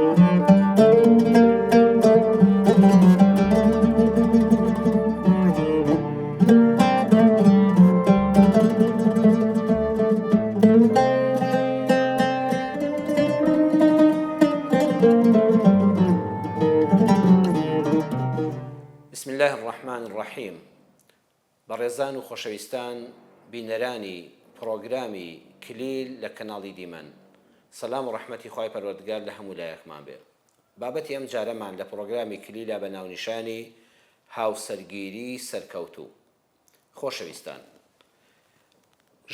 بسم الله الرحمن الرحیم. بەڕێزان و خۆشەویستان بینەرانی پرۆگرامی کلیل لە کەناڵی دیمەن، سەلام و ڕەحمەتی خوای پەروەردگار لە هەموو لایەکمان بێ. بابەتی ئەم جارەمان لە پرۆگرامی کلیلە بە ناونیشانی هاوسەرگیری سەرکەوتوو. خۆشەویستان،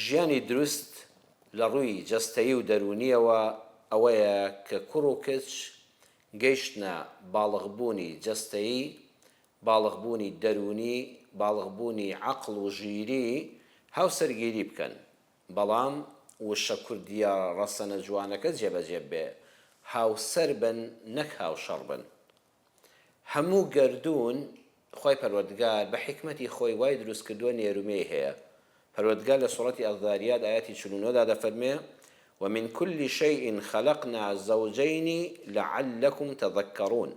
ژیانی دروست لە ڕووی جەستەیی و دەرونیەوە ئەوەیە کە کوڕ و کچ گەیشتنە باڵغبوونی جەستەیی، باڵغبوونی دەرونی، باڵغبوونی عەقڵ و ژیری هاوسەرگیری بکەن، بەڵام وشە کوردیە ڕەسەنە جوانەکە جێبەجێ بێ، هاوسەر بن نەک هاوشەڕ بن. هەموو گەردوون خوای پەروەردگار بە حیکمەتی خۆی وای دروست کردووە نێرومەی هەیە. پەروەردگار لە سوڕەتی ئەڵداریات ئایەتی 49 دەفەرمێ: ومن كل شيء خلقنا زوجين لعلكم تذكرون.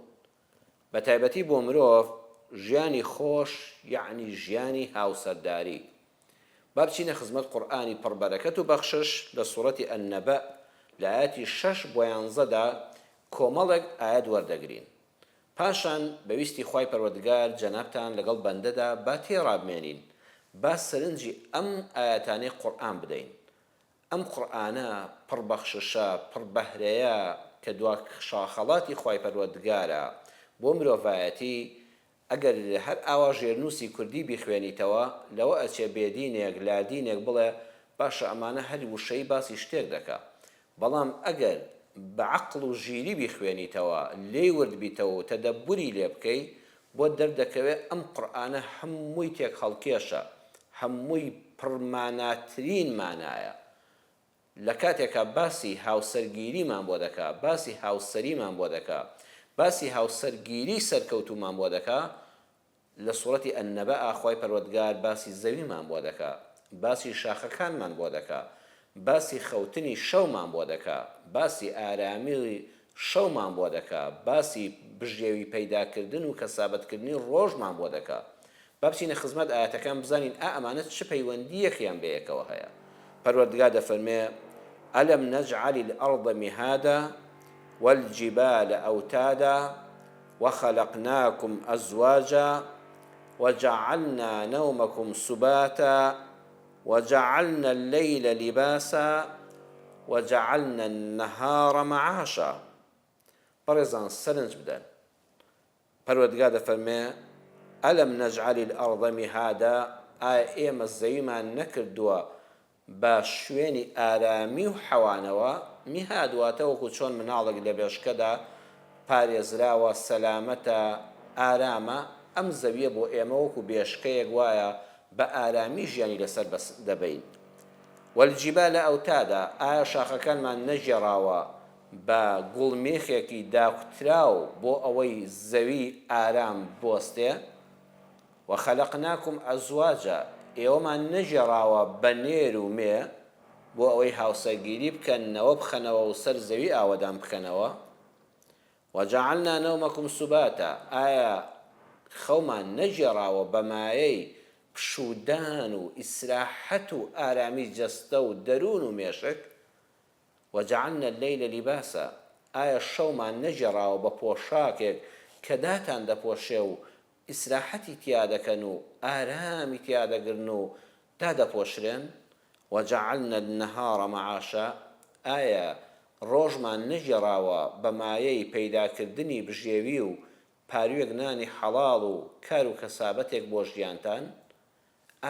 بەتایبەتی بۆ مرۆڤ ژیانی خۆش یعنی ژیانی هاوسەرداری. با بچینە خزمەت قورئانی پڕبەرەکەت و بەخشش لە سوڕەتی ئەننەبە لە ئایەتی 6 بۆ 11دا کۆمەڵێک ئایەت وەردەگرین. پاشان بەویستی خوای پەروەردگار جەنابتان لەگەڵ بەندەدا با تێڕابمێنین، با سەرنجی ئەم ئایەتانەی قورئان بدەین. ئەم قورئانە پڕ بەخششە، پڕ بەهرەیە کە دوا شاخەڵاتی خوای پەروەردگارە بۆ مرۆڤایەتی. ئەگەر هەر ئاوا ژێرنووسی کوردی بیخوێنیتەوە لەوە ئەچێ بێدینێک لادینێک بڵێ باشە ئەمانە هەر وشەی باسی شتێک دەکا، بەڵام ئەگەر بە عەقڵ و ژیری بیخوێنیتەوە، لێی ورد بیتەوە و تەدەبوری لێ بکەی، بۆ دەردەکەوێت ئەم قورئانە هەمووی تێک هەڵکێشە، هەمووی پڕماناترین مانایە. لە کاتێکە باسی هاوسەرگیریمان بۆ دەکا، باسی هاوسەریمان بۆ دەکا، باسی هاوسەرگیری سەرکەوتومان بۆ دەکا، لە سوڕەتی ئەننەبە ئاخوای پەروەردگار باسی زەویمان بۆ دەکا، باسی شاخەکانمان بۆ دەکا، باسی خەوتنی شەومان بۆ دەکا، باسی ئارامی شەومان بۆ دەکا، باسی بژێوی پەیداکردن و کەسابەتکردنی ڕۆژمان بۆ دەکا. با بچینە خزمەت ئاەتەکان بزانین ئەمانە چ پەیوەندیەکیان بەیەکەوە هەیە. پەروەردگار دەفەرمێ: ئەلەم نەجعل الأرض مهادا والجبال أوتادا وخلقناكم أزواجا وجعلنا نومكم سباتا وجعلنا الليل لباسا وجعلنا النهار معاشا. بەڕێزان سەرنج بدەن. پەروەردگار دەفەرمێ: ئەلەم نەجعل الأرض مهادا، ئایا ئێمە زەویمان نەکردووە بە شوێنی ئارامی و حەوانەوە؟ میهاد واتە وەکو چۆن مناڵێک لە بێشکەدا پارێزراوە، سەلامەتە، ئارامە. ئەم زەویە بۆ ئێمە وەکو بێشکەیەک وایە بە ئارامی ژیانی لەسەر دەبین. والجیبال ئەوتادا، ئایا شاخەکانمان نەژێڕاوە بە گوڵمێخێکی داکوتراو بۆ ئەوەی زەوی ئارام بوەستێ؟ وخەلەقناکم ئەزواجا، ئێوەمان نەژێڕاوە بە نێر و مێ بۆ ئەوەی هاوسەرگیری بکەنەوە، بخەنەوە و سەر زەوی ئاوەدان بکەنەوە. وجعلنا نومكم سباتا، ئایا خەومان نەژێڕاوە بە مایەی پشودان و ئیسراحەت و ئارامی جەستە و دەروون و مێشک؟ وجعلنا الليل لباسا، ئایا شەومان نەژێڕاوە بە پۆشاکێک کە داتان دەپۆشێ و ئیسراحەتی تیا دەکەن و ئارامی تیا دەگرن و دادەپۆشرێن؟ وجعلنا النهار معاشا، ئایا ڕۆژمان نەژێڕاوە بە مایەی پەیداکردنی بژێوی و پاروێک نانی حەڵاڵ و کار و کەسابەتێک بۆ ژیانتان؟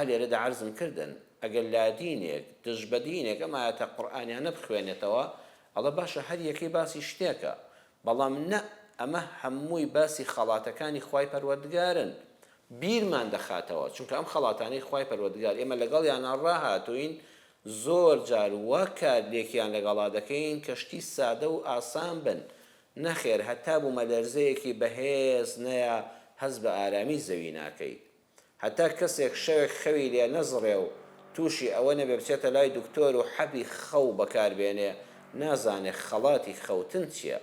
لێرەدا عەرزم کردن ئەگەر لادینێک دژ بە دینێک ئەم ئایەتە قورئانیانە بخوێنێتەوە ئەڵێ باشە هەر یەکەی باسی شتێکە، بەڵام نە، ئەمە هەمووی باسی خەڵاتەکانی خوای پەروەردگارن. بیرمان دەخاتەوە، چونکە ئەم خەڵاتانەی خوای پەروەردگار ئێمە لەگەڵیان ڕاهاتوین، زۆر جار وا کار لێکیان لەگەڵا دەکەین کەشتی سادە و ئاسان بن. نەخێر، هەتا بوومە لەرزەیەکی بەهێز نەیە هەز بە ئارامی زەوی ناکەی. هەتا کەسێک شەوێک خەوی لێ نەزڕێ و تووشی ئەوە نەبێ بچێتە لای دکتۆر و حەبی خەو بەکاربێنێ، نازانێ خەڵاتی خەوتن چییە.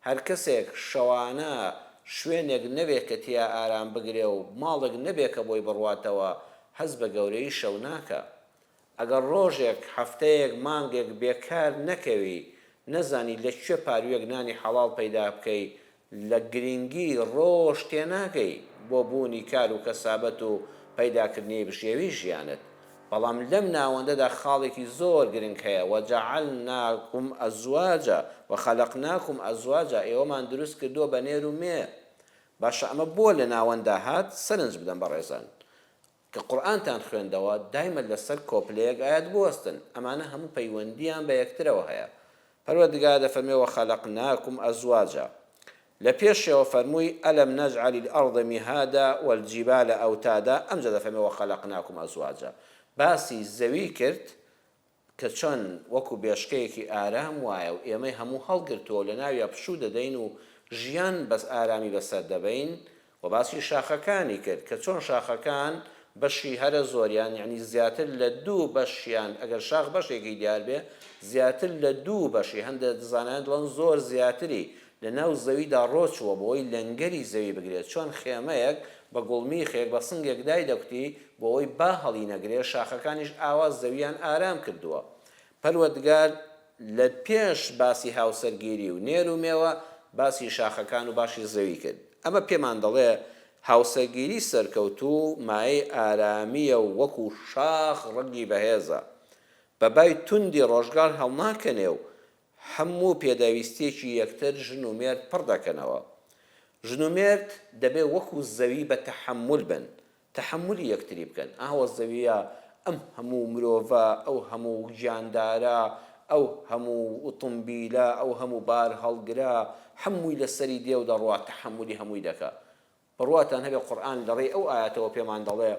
هەر کەسێک شەوانە شوێنێک نەبێت کە تیا ئارام بگرێ و ماڵێک نەبێت کە بۆی بڕواتەوە هەز بە گەورەی شەو ناکە. ئەگەر ڕۆژێک هەفتەیەک مانگێک بێکار نەکەوی نەزانی لەکوێ پارویەک نانی حەڵاڵ پەیدا بکەی لە گرنگی ڕۆژ تێناگەی بۆ بوونی کار و کەسابەت و پەیداکردنی بژێوی ژیانت. بەڵام لەم ناوەندەدا خاڵێکی زۆر گرنگ هەیە وەجەعەلناکم ئەزواجا وەخەلەقناکم ئەزواجا ئێوەمان دروست کردووە بە نێر و مێ. باشە ئەمە بۆ لە ناوەندا هات سەرنج بدەن بەڕێزان کە قورئانتان خوێندەوە دایمە لەسەر کۆپلەیەک ئاەت بوەستن ئەمانە هەموو پەیوەندیان بە یەکترەوە هەیە. پەروەردگار دەفەرمێ وەخەلەقناکم ئەزواجا لە پێشەوە فەرمووی ئەلەم نەجعەل الأرض مهادا والجبال ئەوتادا ئەمجا دەفەرمێ وەخەلەقناکم ئەزواجا باسی زەوی کرد کە چۆن وەکو بێشکەیەکی ئارام وایە و ئێمەی هەموو هەڵگرتووە لە ناویە پشوو دەدەین و ژیان بەس ئارامی بەسەر دەبەین و باسی شاخەکانی کرد کە چۆن شاخەکان بەشی هەرە زۆریان یعنی زیاتر لە دوو بەشیان ئەگەر شاخ بەشێکی دیار بێ زیاتر لە دوو بەشی هەندێک دەزانان دڵن زۆر زیاتری لە ناو زەویدا ڕۆچووە بۆی لەنگەری زەوی بگرێت چۆن خێمەیەک بە گوڵمیخێک بە سنگێک دای دەکوتی بۆەوەی با هەڵی نەگرێ شاخەکانیش ئاوا زەویان ئارام کردووە. پەروەردگار لە پێش باسی هاوسەرگیری و نێر و مێوە باسی شاخەکان و باشی زەوی کرد. ئەمە پێمان دەڵێ هاوسەرگیری سەرکەوتوو مایەی ئارامیە و وەکو شاخ ڕەنگی بەهێزە بەبای توندی ڕۆژگار هەڵناکەنێ و هەموو پێداویستێکی یەکتر ژن و مێرد پڕ دەکەنەوە. ژن و مێرد دەبێ وەکو زەوی بە تەحەمل بن تەحەملی یەکتری بکەن. ئاوە زەویە ئەم هەموو مرۆڤە ئەو هەموو گیاندارە ئەو هەموو ئۆتۆمبیلە ئەو هەموو بار هەڵگرا هەمووی لەسەری دێ و دەڕوات تەحەملی هەمووی دەکا. بڕواتان هەبێ قورئان لەڕێی ئەو ئاەتەوە پێمان دەڵێ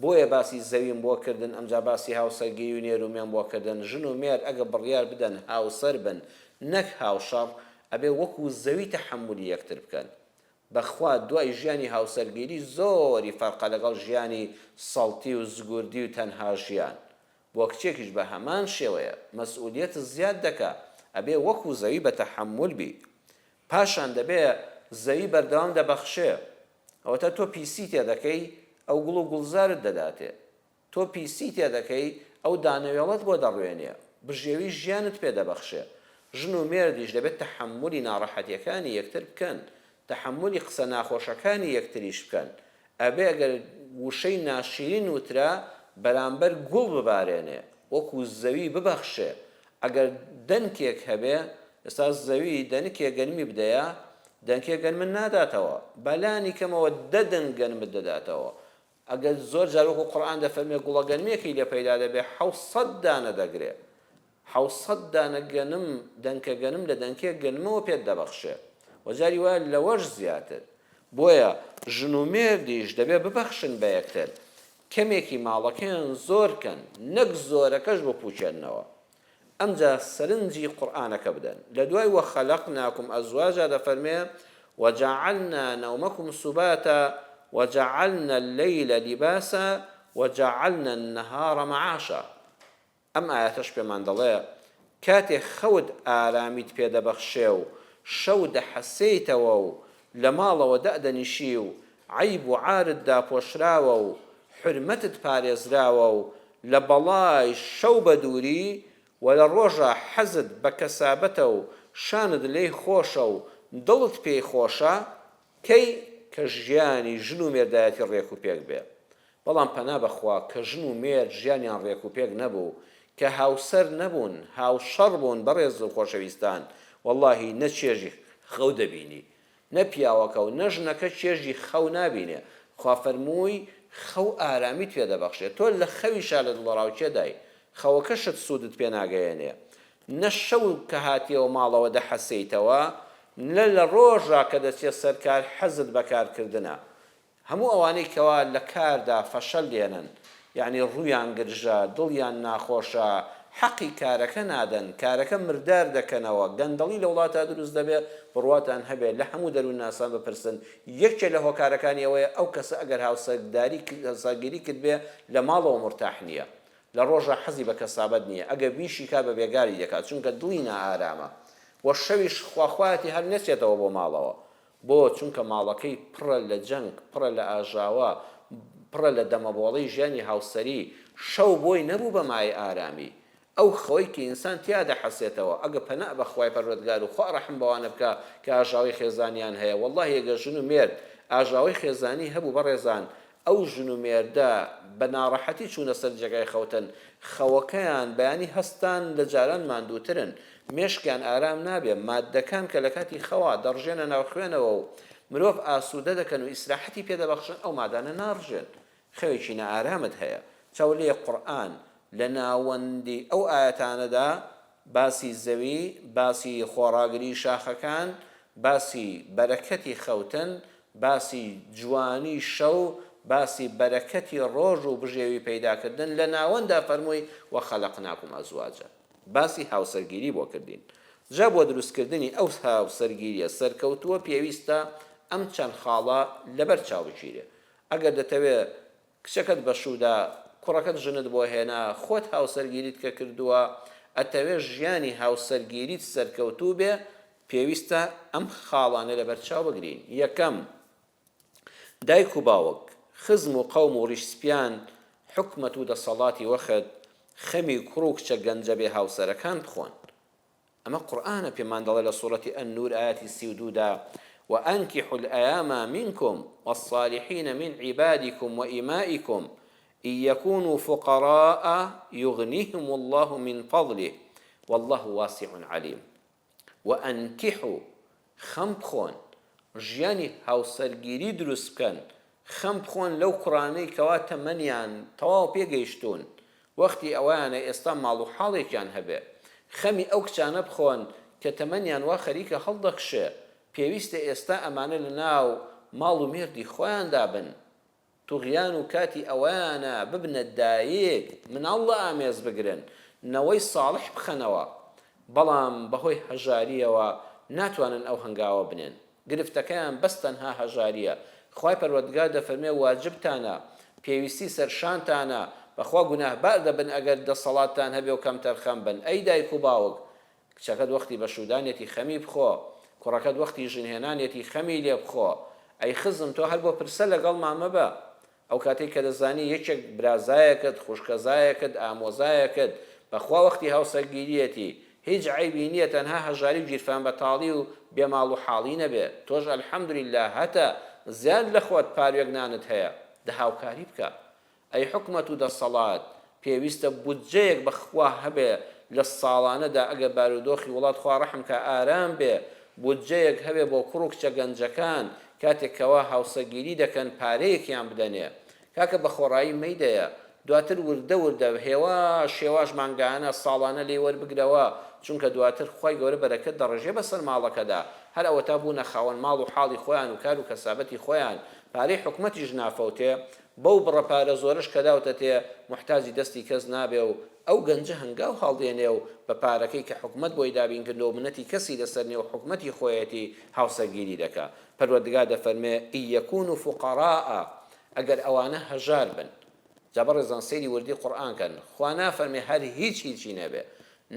بۆیە باسی زەویم بۆ کردن ئەمجا باسی هاوسەرگیری و نێرومیان بۆ کردن. ژن و مێر ئەگە بڕیار بدەن هاوسەر بن نەک هاوشەڕ ئەبێ وەکو زەوی تەحەملی یەکتر بکەن. بەخوا دوای ژیانی هاوسەرگیری زۆری فەرقە لەگەڵ ژیانی سەڵتی و زگوردی و تەنها ژیان. بۆ کچێکیش بە هەمان شێوەیە مەسئولیەت زیاد دەکا ئەبێ وەکو زەوی بە تەحەمل بی. پاشان دەبێ زەوی بەردەوام دەبەخشێ ئەوەتە تۆ پیسی تێ دەکەی ئەو گوڵ و گوڵزارت دەداتێ تۆ پیسی تێ دەکەی ئەو دانەوێڵت بۆ دەڕوێنێ بژێوی ژیانت پێ دەبەخشێ. ژن و مێردیش دەبێت تەحەملی ناڕەحەتیەکانی یەکتر بکەن تەحەملی قسە ناخۆشەکانی یەکتریش بکەن. ئەبێ ئەگەر وشەی ناشرین وترا بەرامبەر گوڵ ببارێنێ وەکو زەوی ببەخشێ. ئەگەر دەنکێک هەبێ ئێستا زەوی دەنکێ گەرمی بدەیە دەنکێ گەرمت ناداتەوە بەلانی کەمەوە دەدەنگ گەرمت دەداتەوە. ئەگەر زۆر جار وەکو قورئان دەفەرمێ گوڵە گەرمێکی لێ پەیدا دەبێ 700 دانە دەگرێ 700 دانە گەنم دەنکە گەنم لە دەنکێ گەنمەوە پێت دەبەخشێ وەجاری وایە لەوەش زیاتر. بۆیە ژن و مێردیش دەبێ ببەخشن بە یەکتر کەمێکی ماڵەکەیان زۆرکەن نەک زۆرەکەش بپوچێننەوە. ئەمجا سەرنجی قورئانەکە بدەن لە دوای وەخەلەقناکم ئەزواجا دەفەرمێ وجعلنا نومكم سباتا وجعلنا الليل لباسا وجعلنا النهار معاشا. ئەم ئاەتەش پێمان دەڵێ کاتێ خەوت ئارامیت پێدەبەخشێ و شەو دەحەسەیتەوە و لە ماڵەوە دەدەنیشی و عیب و عارت داپۆشراوە و حرمەتت پارێزراوە و لە بەڵای شەو بە دووری و لە ڕۆژە حەزت بە کەسابەتە و شانت لێی خۆشە و دڵت پێی خۆشە کەی کە ژیانی ژن و مێردایەتی ڕێک و پێک بێ. بەڵام پەنا بەخوا کە ژن و مێرد ژیانیان ڕێک و پێک نەبوو کە هاوسەر نەبوون هاوشەڕ بوون بەڕێز و خۆشەویستان وەڵڵاهی نە چێژی خەو دەبینی نە پیاوەکە و نە ژنەکە چێژی خەو نابینێ. خوا فەرمووی خەو ئارامیت پێ دەبەخشێت تۆ لە خەویشا لە دڵڕاوچێدای خەوەکەشت سوودت پێ ناگەیەنێ نە شەو کە هاتیەوە ماڵەوە دەحەسەیتەوە نە لە ڕۆژا کە دەچێت سەرکار حەزت بەکارکردنە. هەموو ئەوانەی کەوا لە کاردا فەشەل دێنن یعنی ڕوویان گرژە دڵیان ناخۆشە حەقی کارەکە نادەن کارەکە مردار دەکەنەوە گەندەڵی لە وڵاتە دروست دەبێت بڕواتان هەبێت لە هەموو دەروون ناسان بپرسن یەکێک لە هۆکارەکانی ئەوەیە ئەو کەسە ئەگەر هاوسەرگیری کرد بێ لە ماڵەوە مرتاح نییە لە ڕۆژە حەزی بە کەسابەت نییە ئەگە بیشی کا بە بێگاری دەکات چونکە دڵی نائارامە. وە شەویش خواخواتی هەر نەچێتەوە بۆ ماڵەوە بۆ چونکە ماڵەکەی پڕە لە جەنگ پڕە لە ئاژاوە پڕە لە دەمەبۆڵەی ژیانی هاوسەری شەو بۆی نەبوو بە مای ئارامی ئەو خۆی کە ئینسان تیادا حەسێتەوە ئەگە پەنا بە خوای پەروەردگار و خوا ڕەحم بەوانە بکە کە ئاژاوی خێزانیان هەیە وەڵڵاهی ئەگەر ژن و مێرد ئاژاوی خێزانی هەبوو بەڕێزان ئەو ژن و مێردە بە ناڕەحەتی چوونە سەر جێگای خەوتن خەوەکەیان بەیانی هەستان لە جاران ماندووترن مێشکیان ئارام نابێ مادەکان کە لە کاتی خەوا دەڕژێنە ناو خوێنەوە و مرۆڤ ئاسوودە دەکەن و ئیسراحەتی پێدەبەخشن ئەو مادانە ناڕژێن خەوێکی نەئارامت هەیە چاولێ قورئان لە ناوەندی ئەو ئاەتانەدا باسی زەوی باسی خۆڕاگری شاخەکان باسی بەرەکەتی خەوتن باسی جوانی شەو باسی بەرەکەتی ڕۆژ و بژێوی پەیداکردن لە ناوەندا فەرمووی وەخەلەقناکم ئەزواجا باسی هاوسەرگیری بۆ کردین جا بۆ دروستکردنی ئەو هاوسەرگیریە سەرکەوتووە پێویستە ئەم چەند خاڵە لەبەر چاو بچیرێ ئەگەر دەتەوێت کچەکەت بەشوودا کوڕەکەت ژنت بۆ هێنا خۆت هاوسەرگیریت کە کردووە ئەتەوێت ژیانی هاوسەرگیریت سەرکەوتوو بێ پێویستە ئەم خاڵانە لەبەر چاو بگرین یەکەم دایک و باوک خزم و قەوم و ڕیشسپیان حکمەت و دەسەڵاتی وەخت خەمی کوڕ و کچە گەنجە بێ هاوسەرەکان بخۆن ئەمە قورئانە پێمان دەڵێ لە سوورەتی ئەننور ئاەتی 32دا وأنكحوا الأيام منكم والصالحين من عبادكم وإمائكم إن يكونوا فقراء يغنيهم الله من فضله والله واسع عليم وأنكحوا خمبخون ژیانی هاوسەرگیری دروست بکەن خەم بخۆن لەو کوڕانەی کەوا تەمەنیان تەواو پێگەیشتون وەختی ئەوانە ئێستا ماڵ و حاڵێکیان هەبێ خەمی ئەو کچانە بخۆن کە تەمەنیان وا خەریکە هەڵدەخشێ پێویستە ئێستا ئەمانە لە ناو ماڵ و مێردی خۆیاندا بن توغیان و کاتی ئەوانە ببنە دایک مناڵە ئامێز بگرن نەوەی ساڵح بخەنەوە بەڵام بەهۆی هەژاریەوە ناتوانن ئەو هەنگاوە بنێن گرفتەکەیان بەس تەنها هەژاریە خوای پەروەردگار دەفەرمێ واجبتانە پێویستی سەرشانتانە بەخوا گوناهبار دەبن ئەگەر دەسەڵاتتان هەبێ و کەمتەر خەم بن ئەی دایک و باوک کچەکەت وەختی بەشودانێتی خەمی بخۆ کوڕەکەت وەختی ژنهێنانێتی خەمی لێ بخۆ ئەی خزم تۆ هەر بۆ پرسە لەگەڵ مامە بە ئەو کاتێک کە دەزانی یەکێک برازایەکەت خوشکەزایەکەت ئامۆزایەکەت بەخوا وەختی هاوسەرگیریەتی هیچ عیبی نییە تەنها هەژاری و گیرفان بەتاڵی و بێماڵ و حاڵی نەبێ تۆش ئەلحەمدولیلا هەتە زیاد لە خۆت پاروێگنانت هەیە دەهاوکاری بکە ئەی حکومەت و دەسەڵات پێویستە بودجەیەک بەخوا هەبێ لە ساڵانەدا ئەگە بارودۆخی وڵات خوا ڕەحم کە ئارام بێ بودجەیەک هەبێ بۆ کوڕ و کچە گەنجەکان کاتێکەوە هاوسەرگیری دەکەن پارەیەکیان بدەنێ کاکە بە خۆڕایی مەیدەیە دواتر وردە وردە هێوا شێواش مانگانە ساڵانە لێ وەربگرەوە چونکە دواتر خوای گەورە بەرەکەت دەڕژێ بەسەر ماڵەکەدا هەر ئەوە تا بوونە خاوەن ماڵ و حاڵی خۆیان و کار و کەسابەتی خۆیان پارەی حکومەتیش نافەوتێ بەو بڕەپارە زۆرش کە داوتە تێ محتاجی دەستی کەس نابێ و ئەو گەنجە هەنگاو هەڵدێنێ و بە پارەکەی کە حکومەت بۆی دابین کردو و منەتی کەسی لەسەر نێو حکومەتی خۆیەتی هاوسەرگیری دەکا پەروەردگار دەفەرمێ ئین یەکونوا فقراء ئەگەر ئەوانە هەژار بن جابە ڕێزان سەیری وردی قورئان کەن خوا نافەرمێ هەر هیچی نەبێ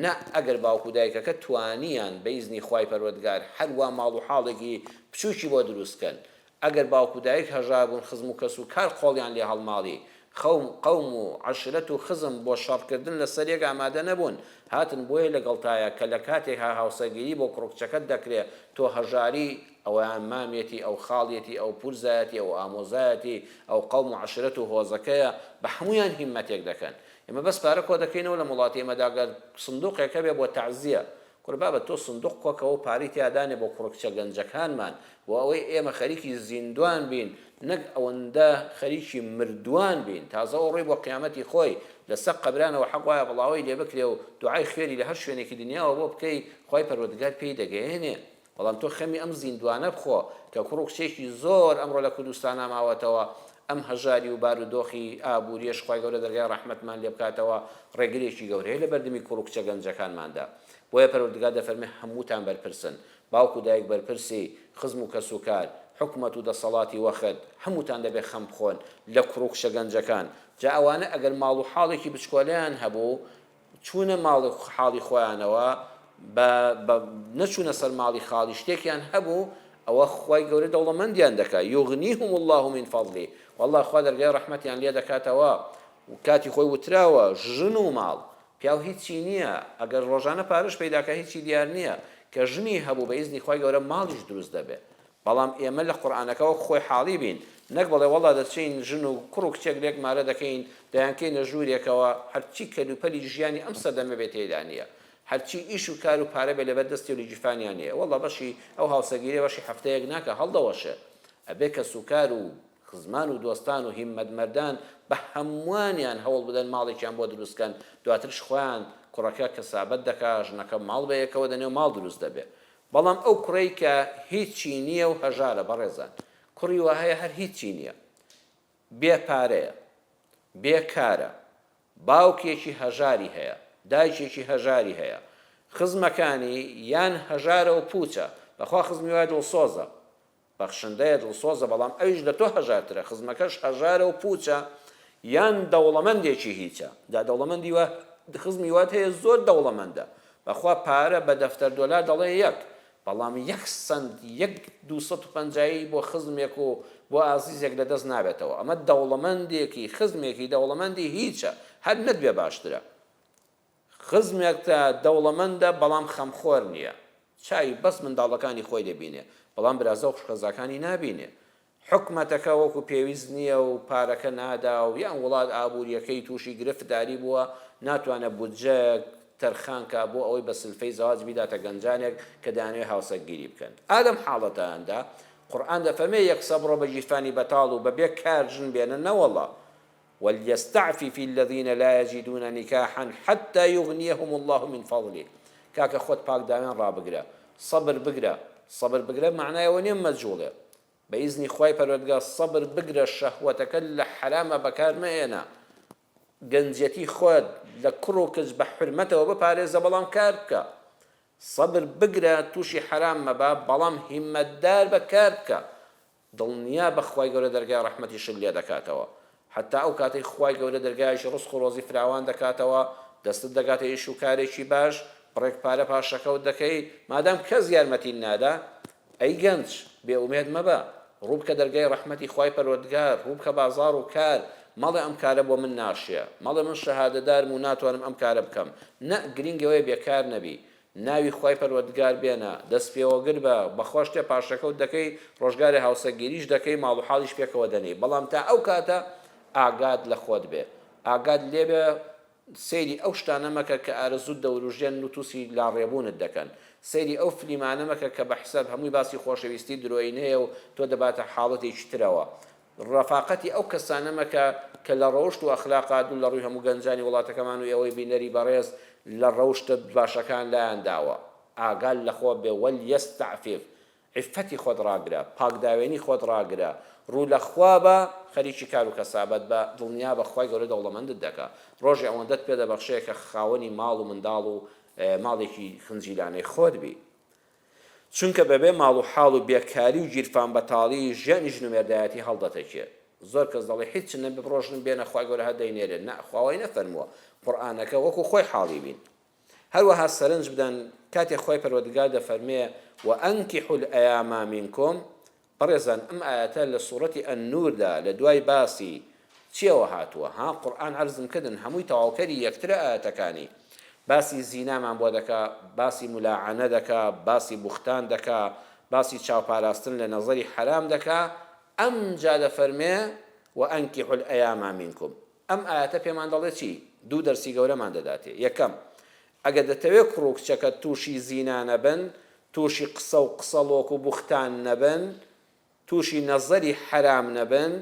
نه ئەگەر باوکو دایکەکە توانیان بە ئیزنی خوای پەروەردگار هەروە ماڵ و حاڵێکی بچووکی بۆ دروستکەن ئەگەر باوکو دایک هەژار بوون خزم و کەس و کار خۆڵیان لێ هەڵماڵی قەوم و عەشرەت و خزم بۆ شەڕکردن لەسەر یەک ئامادە نەبوون هاتن بۆیە لەگەڵتایە کە لە کاتێک هاوسەرگیری بۆ کوڕکچەکەت دەکرێت تۆ هەژاری ئەویان مامێتی ئەو خاڵیەتی ئەو پورزایەتی ئەو ئامۆزایەتی ئەو قەوم و عەشرەت و هۆزەکەیە بە هەمویان هیممەتێک دەکەن ئێمە بەس پارە کۆ دەکەینەوە لە وڵاتی ئێمەداگەر سندوقێکە بێ بۆ تەعزیە قوربابە تۆ سندوق کۆکەوە پارەی تیادانێ بۆ کوڕکچە گەنجەکانمان بۆ ئەوەی ئێمە خەریکی زیندوان بین نەک ئەوەندە خەریکی مردووان بین تازە ئەو ڕێ بۆ قیامەتی خۆی لەسەر قەبرانەوە حەق وایە بڵاوی لێ بکرێ و دوعای خێری لە هەر شوێنێکی دنیاوە بۆ بکەی خوای پەروەردگار پێی دەگەیەنێ بەڵام تۆ خەمی ئەم زیندوانە بخۆ کە کوڕ و کچێکی زۆر ئەمڕۆ لە کوردستان ماوەتەوە ئەم هەژاری و بارودۆخی ئابووریەش خوای گەورە دەرگای ڕەحمەتمان لێ بکاتەوە ڕێگرێکی گەورەیە لە بەردەمی کوڕ و کچە گەنجەکانماندا بۆیە پەروەردگار دەفەرمێ هەمووتان بەرپرسن باوکو دایک بەرپرسی خزم و کەس و کار حکومەت و دەسەڵاتی وەخت هەمووتان دەبێ خەم بخۆن لە کوڕ و کچە گەنجەکان جا ئەوانە ئەگەر ماڵ و حاڵێکی بچکۆلیان هەبوو چوونە ماڵ و حاڵی خۆیانەوە نەچوونە سەر ماڵی خاڵی شتێکیان هەبوو ئەوە خوای گەورە دەوڵەمەندیان دەکات یغنیهم الله من فضله والله خوا دەرگای ڕەحمەتیان لێ دەکاتەوە و کاتی خۆی وتراوە ژن و ماڵ پیاو هیچی نییە ئەگەر ڕۆژانە پارەش پەیداکە هیچی دیار نییە کە ژنی هەبوو بە ئیزنی خوای گەورە ماڵیش دروست دەبێت بەڵام ئێمە لە قورئانەکەەوە خۆی حاڵی بین نەک بڵێ وەڵا دەچین ژن و کوڕ و کچێک لێک مارە دەکەین دەیانکەینە ژوورێکەوە هەرچی کەلوپەلی ژیانی ئەم سەردەمە بێت تێدا نییە هەرچی ئیش و کار و پارە بێ لەبەر دەستی و لیجیفانیان نییە وەڵا بەشی ئەو هاوسەگیری بەشی هەفتەیەک ناکە هەڵدەوەشە ئەبێ کە سوکار و خزمان و دۆستان و هیممەدمەردان بە هەمووانیان هەوڵ بدەن ماڵێکیان بۆ دروستکەن دواترش خۆیان کوڕەکە کەسابەت دەکا ژنەکە ماڵ بە یەکەوە دەنێ و ماڵ دروست دەبێت بەڵام ئەو کوڕەی کە هیچی نییە و هەژارە بەڕێزان کوڕی وا هەیە هەر هیچی نییە بێ پارەیە بێکارە باوکێکی هەژاری هەیە دایکێکی هەژاری هەیە خزمەکانی یان هەژارە و پوچە بەخوا خزمی وای دڵسۆزە بەخشندەیە دڵسۆزە بەڵام ئەویش لە تۆ هەژارترە خزمەکەش هەژارە و پوچە یان دەوڵەمەندێکی هیچە دا دەوڵەمەندی وە خزمی وات هەیە زۆر دەوڵەمەندە بەخوا پارە بە دەفتەر دۆلار دەڵێ یەک بەڵام یەک سەند یەک 250 بۆ خزمێک و بۆ ئازیزێک لەدەست نابێتەوە ئەمە دەوڵەمەندێکی خزمێکی دەوڵەمەندی هیچە هەر نەتبێ باشترە خزمێک تا دەوڵەمەندە بەڵام خەمخۆر نییە چای بەس منداڵەکانی خۆی دەبینێ بەڵام برازە و خوشکەزاکانی نابینێ حکومەتەکە وەکو پێویست نییە و پارەکە نادا و یان وڵات ئابوووریەکەی تووشی گرفتداری بووە ناتوانە بودجە تەرخانکە بۆ ئەوەی بە سلفەی زەواج بیداتە گەنجانێک کە دانوێ هاوسەگیری بکەن ئادەم حاڵەتەیاندا قورئان دەفەرمێ یەک سەبڕۆ بە جیفانی بەتاڵ و بەبێ کار ژن بێنە نەوەڵڵا وليستعفف الذين لا يجدون نكاحا حتى يغنيهم الله من فضله كاكا خود باك داوين رابقرا صبر بقرا معناه ونيم مجهوله بإذن خواي پروردگار صبر بقرا شهوتك لحرام بكار ما انا گەنجەتی خۆت لە کوڕ و کچ بە حرمەتەوە بپارێزە بەڵام کار بکە سەبر بگرە تووشی حرام مەبە بەڵام هیممەتدار بە کار بکە دڵنیا بە خوای گەورە دەرگای ڕەحمەتیشت لێ دەکاتەوە حتا ئەو کاتەی خوای گەورە دەرگایشی ڕزق و ڕۆزی فراوان دەکاتەوە دەستت دەگاتە ئیش و کارێکی باش بڕێک پارە پاشەکەوت دەکەی مادام کەس یارمەتی نادا ئەی گەنج بێئومێد مەبە ڕوو بکە دەرگای ڕەحمەتی خوای پەروەردگار ڕوو بکە بازاڕ و کار مەڵێ ئەم کارە بۆ من ناشیە مەڵێ من شەهادەدارم و ناتوانم ئەم کارە بکەم نە گرنگەوەی بێکار نەبی ناوی خوای پەروەردگار بێنە دەست پێوەگر بە بەخوا شتێ پاشەکەوت دەکەی ڕۆژگاری هاوسەگیریش دەکەی ماڵ و حاڵیش پێکەوە دەنێ بەڵام تا ئەو کاتە ئاگاد لە خۆت بێ ئاگاد لێبێ سەیری ئەو شتانە مەکە کە ئارەزوو دەوروژێن نوتوسی لاڕێبوونت دەکەن سەیری ئەو فلیمانە مەکە کە بە حساب هەمووی باسی خۆشەویستی درۆینەیە و تۆ دەباتە حاڵەتێکی ترەوە ڕەفاقەتی ئەو کەسانە مەکە کە لە ڕەوشت و ئەخلاقات و لە ڕووی هەموو گەنجانی وڵاتەکەمان و ئەوەی بینەری بەڕێز لە ڕەوشتە باشەکان لایانداوە ئاگال لە خۆ بێ وەلیەستەعفیف عیفەتی خۆت ڕاگرە پاکداوێنی خۆت ڕاگرە ڕوو لە خوا بە خەریکی کار و کەسابەت بە دڵنیا بە خوای گەورە دەوڵەمەندت دەکات ڕۆژی ئەوەندەت پێ دەبەخشەیە کە خاوەنی ماڵ و منداڵ و ماڵێکی خنجیلانەی خۆت بی چونکە بەبێ ماڵ و حاڵ و بێکاری و گیرفان بەتاڵی ژیانی ژنومێردایەتی هەڵدەتەکێت زۆر کەس دەڵێ هیچ نەبێ بڕۆژن بێنە خوای گەورە هەدەینێرێت نە خواوەی نەفەرمووە قورئانەکە وەکو خۆی حاڵی بین هەروەها سەرنج بدەن کاتێک خۆی پەروەردگار دەفەرمێ وأنكحوا الأيام منكم بەڕێزان ئەم ئاەتە لە سوورەتی ئەننوردا لە دوای باسی چیەوە هاتووە ها قورئان عەرزم کردن هەمووی تەواوکەری یەکترە ئاەتەکانی باسی زینامان بۆ دەکا باسی ملاعانە دەکا باسی بوختان دەکا باسی چاوپاراستن لە نەزەری حرام دەکا ئەم جا دەفەرمێ وأنكحوا الأيام منكم ئەم ئاەتە پێمان دەڵێ چی دوو دەرسی گەورەمان دەداتێ یەکەم ئەگەر دەتەوێت کوڕ و کچەکە تووشی زینا نەبن تووشی قسە و قسەڵۆک و بوختان نەبن تووشی نەزەری حرام نەبن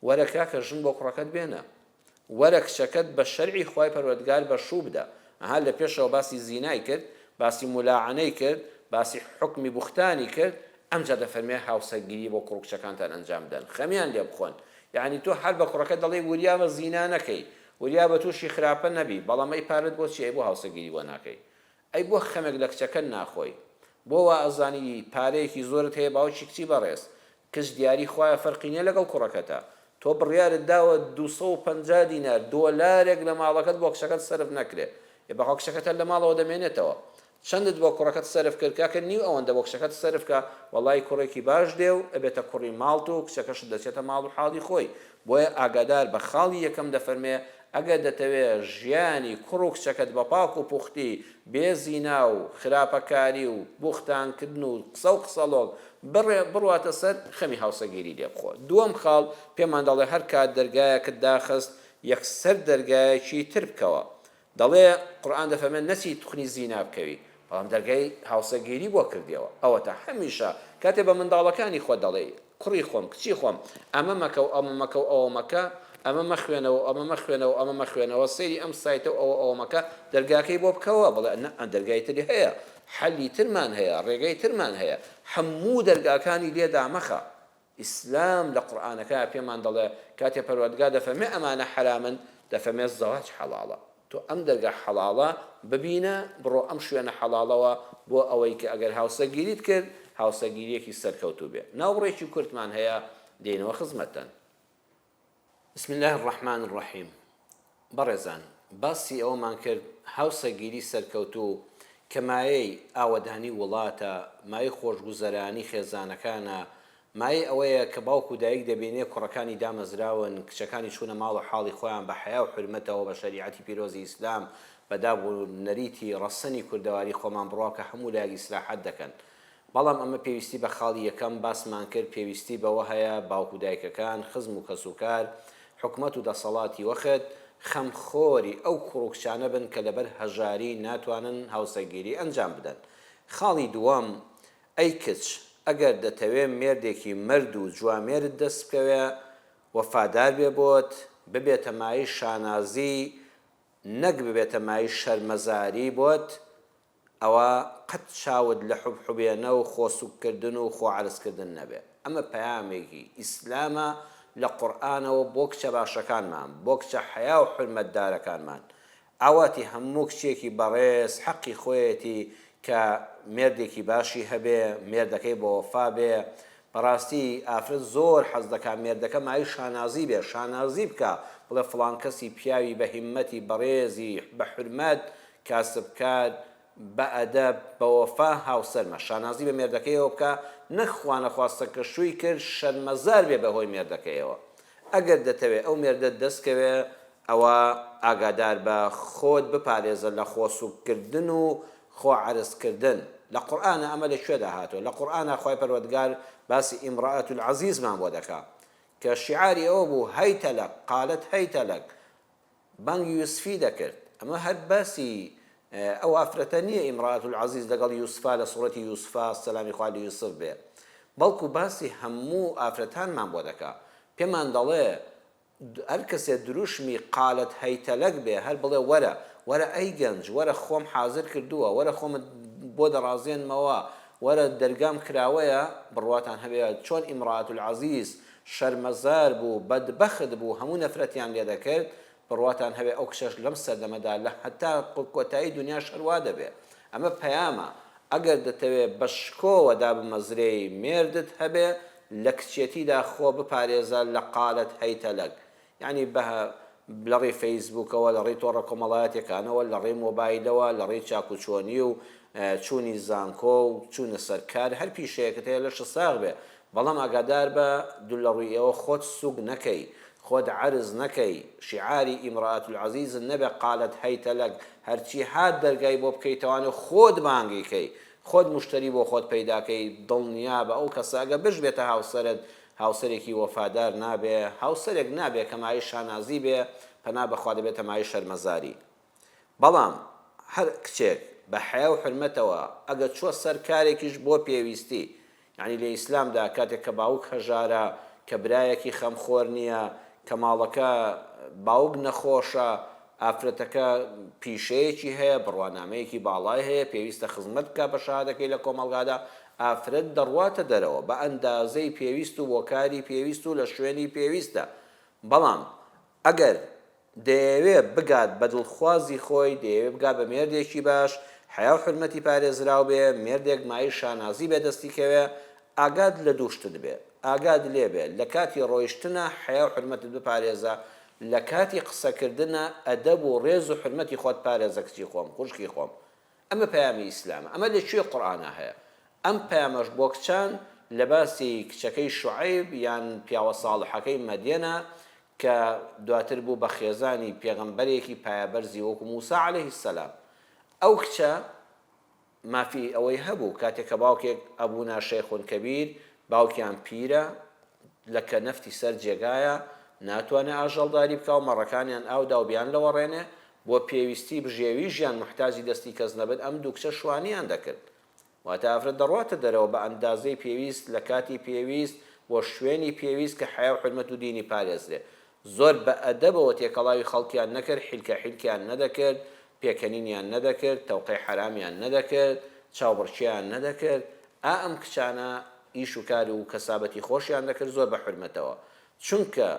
وەرە کاکە ژن بۆ کوڕەکەت بێنە وەرە کچەکەت بە شەرعی خوای پەروەردگار بەشوو بدە ئەها لە پێشەوە باسی زینای کرد باسی ملاعانەی کرد باسی حکمی بوختانی کرد ئەمجا دەفەرمێ هاوسەرگیری بۆ کوڕ و کچەکانتان ئەنجام بدەن خەمیان لێ بخۆن یعنی تۆ هەر بە کوڕەکەت دەڵێ وریا بە زینا نەکەی وریا بە تووشی خراپە نەبی بەڵام ئەی پارەت بۆ چی ئەی بۆ هاوسەرگیری بۆ ناکەی ئەی بۆ خەمێک لە کچەکە ناخۆی بۆ وا ئەزانی پارەیەکی زۆرت هەیە باوکی کچی بەڕێز کەس دیاری خوایە فەرقی نییە لەگەڵ کوڕەکەتە تۆ بڕیارت داوە 250 دینار دۆلارێک لە ماڵەکەت بۆ کچەکەت سەرف نەکرێ باوکی کچەکەتە لە ماڵەوە دەمێنێتەوە چەندت بۆ کوڕەکەت سەرف کرد کاکە نیو ئەوەندە بۆ کچەکەت سەرفکە وەڵای کوڕێکی باش دێ و ئەبێتە کوڕی ماڵت و کچەکەشت دەچێتە ماڵ و حاڵی خۆی بۆیە ئاگادار بە خاڵی یەکەم دەفەرمێ ئەگەر دەتەوێت ژیانی کوڕ و کچەکەت بە پاک و پوختی بێزینا و خراپەکاری و بوختانکردن و قسە و قسەڵۆک بڕواتە سەر خەمی هاوسەگیری لێ بخۆ. دووەم خاڵ پێمان دەڵێ هەر کات دەرگایەکت داخست یەکسەر دەرگایەکی تر بکەوە. دەڵێ قورئان دەفەرمێت نەچی توخنی زینا بکەوی بەڵام دەرگای هاوسەگیری بۆ کردیەوە. ئەوە تا هەمیشە کاتێ بە منداڵەکانی خۆ دەڵێ کوڕی خۆم کچی خۆم ئەمە مەکە و ئەمە مەکە و ئەوە مەکە ئەمە مەخوێنەوە ئەمە مەخوێنەوە ئەمە مەخوێنەوە سەیری ئەم سایتە و ئەوە مەکە دەرگاکەی بۆ بکەوە بڵێ ئەن دەرگای تری هەیە حەلی ترمان هەیە ڕێگەی ترمان هەیە هەموو دەرگاکانی لێدا مەخە. ئیسلام لە قورئانەکە پێمان دەڵێ کاتێ پەروەردگار دەفەرمێ ئەمانە حرامن دەفەرمێ زەواج حەڵاڵە تۆ ئەم دەرگا حەڵاڵە ببینە بڕۆ ئەم شوێنە حەڵاڵەوە بۆ ئەوەی کە ئەگەر هاوسەگیریت کرد هاوسەگیریەکی سەرکەوتوو بێ. ناوڕێکی کورتمان هەیە دێنەوە خزمەتەن. بسم الله الرحمن الرحیم. بەڕێزان باسی ئەوەمان کرد هاوسەگیری سەرکەوتوو کە مایەی ئاوەدانی وڵاتە مای خۆشگوزەرانی خێزانەکانە مای ئەوەیە کە باوکو دایک دەبینێ کوڕەکانی دامەزراون کچەکانی چوونە ماڵ و حاڵی خۆیان بە حیا و حرمەتەوە بە شەریعەتی پیرۆزی ئیسلام بەدابوو نەریتی ڕەسەنی کوردەواری خۆمان بڕواکە هەموو لایەک ئیسلاحەت دەکەن. بەڵام ئەمە پێویستی بە خاڵی یەکەم باسمان کرد پێویستی بەوە هەیە باوکو دایکەکان خزم و کەسوکار حکومەت و دەسەڵاتی وەخت خەمخۆری ئەو کوڕکچانە بن کە لەبەر هەژاری ناتوانن هاوسەگیری ئەنجام بدەن. خاڵی دووەم ئەی کچ ئەگەر دەتەوێت مێردێکی مرد و جوامێرت دەست بکەوێ وەفادار بێ بۆت ببێتە مای شانازی نەک ببێتە مای شەرمەزاری بۆت ئەوە قەت چاوت لە حوبحوبێنە و خۆسوکردن و خۆعرزکردن نەبێ. ئەمە پەیامێکی ئیسلامە لە قورئانەوە بۆ کچە باشەکانمان بۆ کچە حیا و حرمەتدارەکانمان. ئاواتی هەموو کچێکی بەڕێز حەقی خۆیەتی کە مێردێکی باشی هەبێ مێردەکەی بۆ وەفا بێ. بەڕاستی ئافرەت زۆر حەز دەکات مێردەکە مای شانازی بێ شانازی بکە بڵێ فڵان کەسی پیاوی بە هیممەتی بەڕێزی بە حرمەت کاسبکار بە ئەدەب بە وەفا هاوسەرمە شانازی بە مێردەکەیەوە بکە نەخوا نەخواستە کە شووی کرد شەرمەزار بێ بەهۆی مێردەکەیەوە. ئەگەر دەتەوێت ئەو مێردەت دەستکەوێ ئەوە ئاگادار بە خۆت بپارێزە لە خۆسوکردن و خۆعرزکردن. لە قورئانە ئەمە لەکوێدا هاتووە؟ لە قورئانە خوای پەروەردگار باسی ئیمڕەئەت العەزیزمان بۆ دەکات کە شیعاری ئەوە بوو هەیتە لەک قالت هەیتە لەک بانگی یوسفی دەکرد. ئەمە هەر باسی ئەو ئافرەتە نییە ئیمڕەئەت العەزیز لەگەڵ یوسفا لە سوڕەتی یوسفا سەلامی خوا لە یوسف بێ بەڵکو باسی هەموو ئافرەتانمان بۆ دەکات. پێمان دەڵێ هەر کەسێ دروشمی قالت هەیتە لەک بێ هەر بڵێ وەرە ئەی گەنج وەرە خۆم حازر کردووە وەرە خۆم بۆ دەڕازێنمەوە وەرە دەرگام کراوەیە بڕواتان هەبێ چۆن ئیمڕەئەت العەزیز شەرمەزار بوو بەدبەخت بوو هەموو نەفرەتیان لێ دەکرد بڕواتان هەبێ ئەو کشەش لەم سەردەمەدا لە هەتا کۆتایی دنیا شەروا دەبێ. ئەمە پەیامە ئەگەر دەتەوێت بەشکۆوە دابمەزرەی مێردت هەبێ لە کچێتیدا خۆ بپارێزە لە قالت هەیتە لەک یعنی بە لە ڕێی فەیسبووکەوە لە ڕێی تۆڕە کۆمەڵایەتەکانەوە لە ڕێی مۆبایلەوە لە ڕێی چاکوچۆنی و چوونی زانکۆ و چوونە سەرکار هەر پیشەیەکت هەیە لەش ساغ بێ بەڵام ئاگادار بە دوو لە ڕوویەوە خۆت سوگ نەکەی خۆت عرز نەکەی شیعاری ئیمڕەئەت العەزیز نەبێ قالت هەیتە لەک هەرچی هات دەرگای بۆ بکەیتەوانێ خۆت بانگیکەی خۆت مشتری بۆ خۆت پەیداکەی دڵنیا بە ئەو کەسە ئەگە بش بێتە هاوسەرت هاوسەرێکی وەفادار نابێ هاوسەرێک نابێ کە مای شانازی بێ پەنا بەخوا دەبێتە مای شەرمەزاری. بەڵام هەر کچێک بە حیا و حرمەتەوە ئەگەر چووە سەر کارێکیش بۆ پێویستی یعنی لە ئیسلامدا کاتێک کە باوک هەژارە کە برایەکی خەمخۆر نییە کە ماڵەکە باوک نەخۆشە ئافرەتەکە پیشەیەکی هەیە بڕوانامەیەکی باڵای هەیە پێویستە خزمەت بکە بە شادەکەی لە کۆمەڵگادا ئافرەت دەڕواتە دەرەوە بە ئەندازەی پێویست و بۆ کاری پێویست و لە شوێنی پێویستە. بەڵام ئەگەر دەیەوێت بگات بە دڵخوازی خۆی دەیەوێت بگات بە مێردێکی باش حیا و حرمەتی پارێزراو بێ مێردێک مای شانازی بێدەستی کەوێ ئاگاد لە دووشتت بێ ئاگاد لێ بێ لە کاتی ڕۆیشتنە حیا و حرمەتت بپارێزە لە کاتی قسەکردنە ئەدەب و ڕێز و حرمەتی خۆت پارێزە کچی خۆم خوشکی خۆم ئەمە پەیامی ئیسلامە ئەمە لەکوێ قورئانە هەیە ئەم پەیامەش بۆ کچان لە باسی کچەکەی شوعەیب یان پیاوە ساڵحەکەی مەدیەنە کە دواتر بوو بە خێزانی پێغەمبەرێکی پایەبەرزی وەکو موسا عەلەیهی السەلام ئەو کچە مافی ئەوەی هەبوو کاتێک کە باوکێک ئەبوونا شەیخون کەبیر باوکیان پیرە لە کە نەفتی سەر جێگایە ناتوانێت ئاژەڵداری بکە و مەڕەکانیان ئاودا و بیان لەوەڕێنێ بۆ پێویستی بژێوی ژیان محتاجی دەستی کەس نەبێت ئەم دوو کچە شوانیان دەکرد واتە ئافرەت دەڕواتە دەرەوە بە ئەندازەی پێویست لە کاتی پێویست بۆ شوێنی پێویست کە حیا و حورمەت و دینی پارێزرێ زۆر بە ئەدەبەوە تێکەڵاوی خەڵکیان نەکرد حیلکە حیلکیان نەدەکرد پێکەنینیان نەدەکرد تەوقەی حرامیان نەدەکرد چاوبڕکیان نەدەکرد ئەم کچانە ئیش و کار و کەسابەتی خۆشیان دەکرد زۆر بە حورمەتەوە چونکە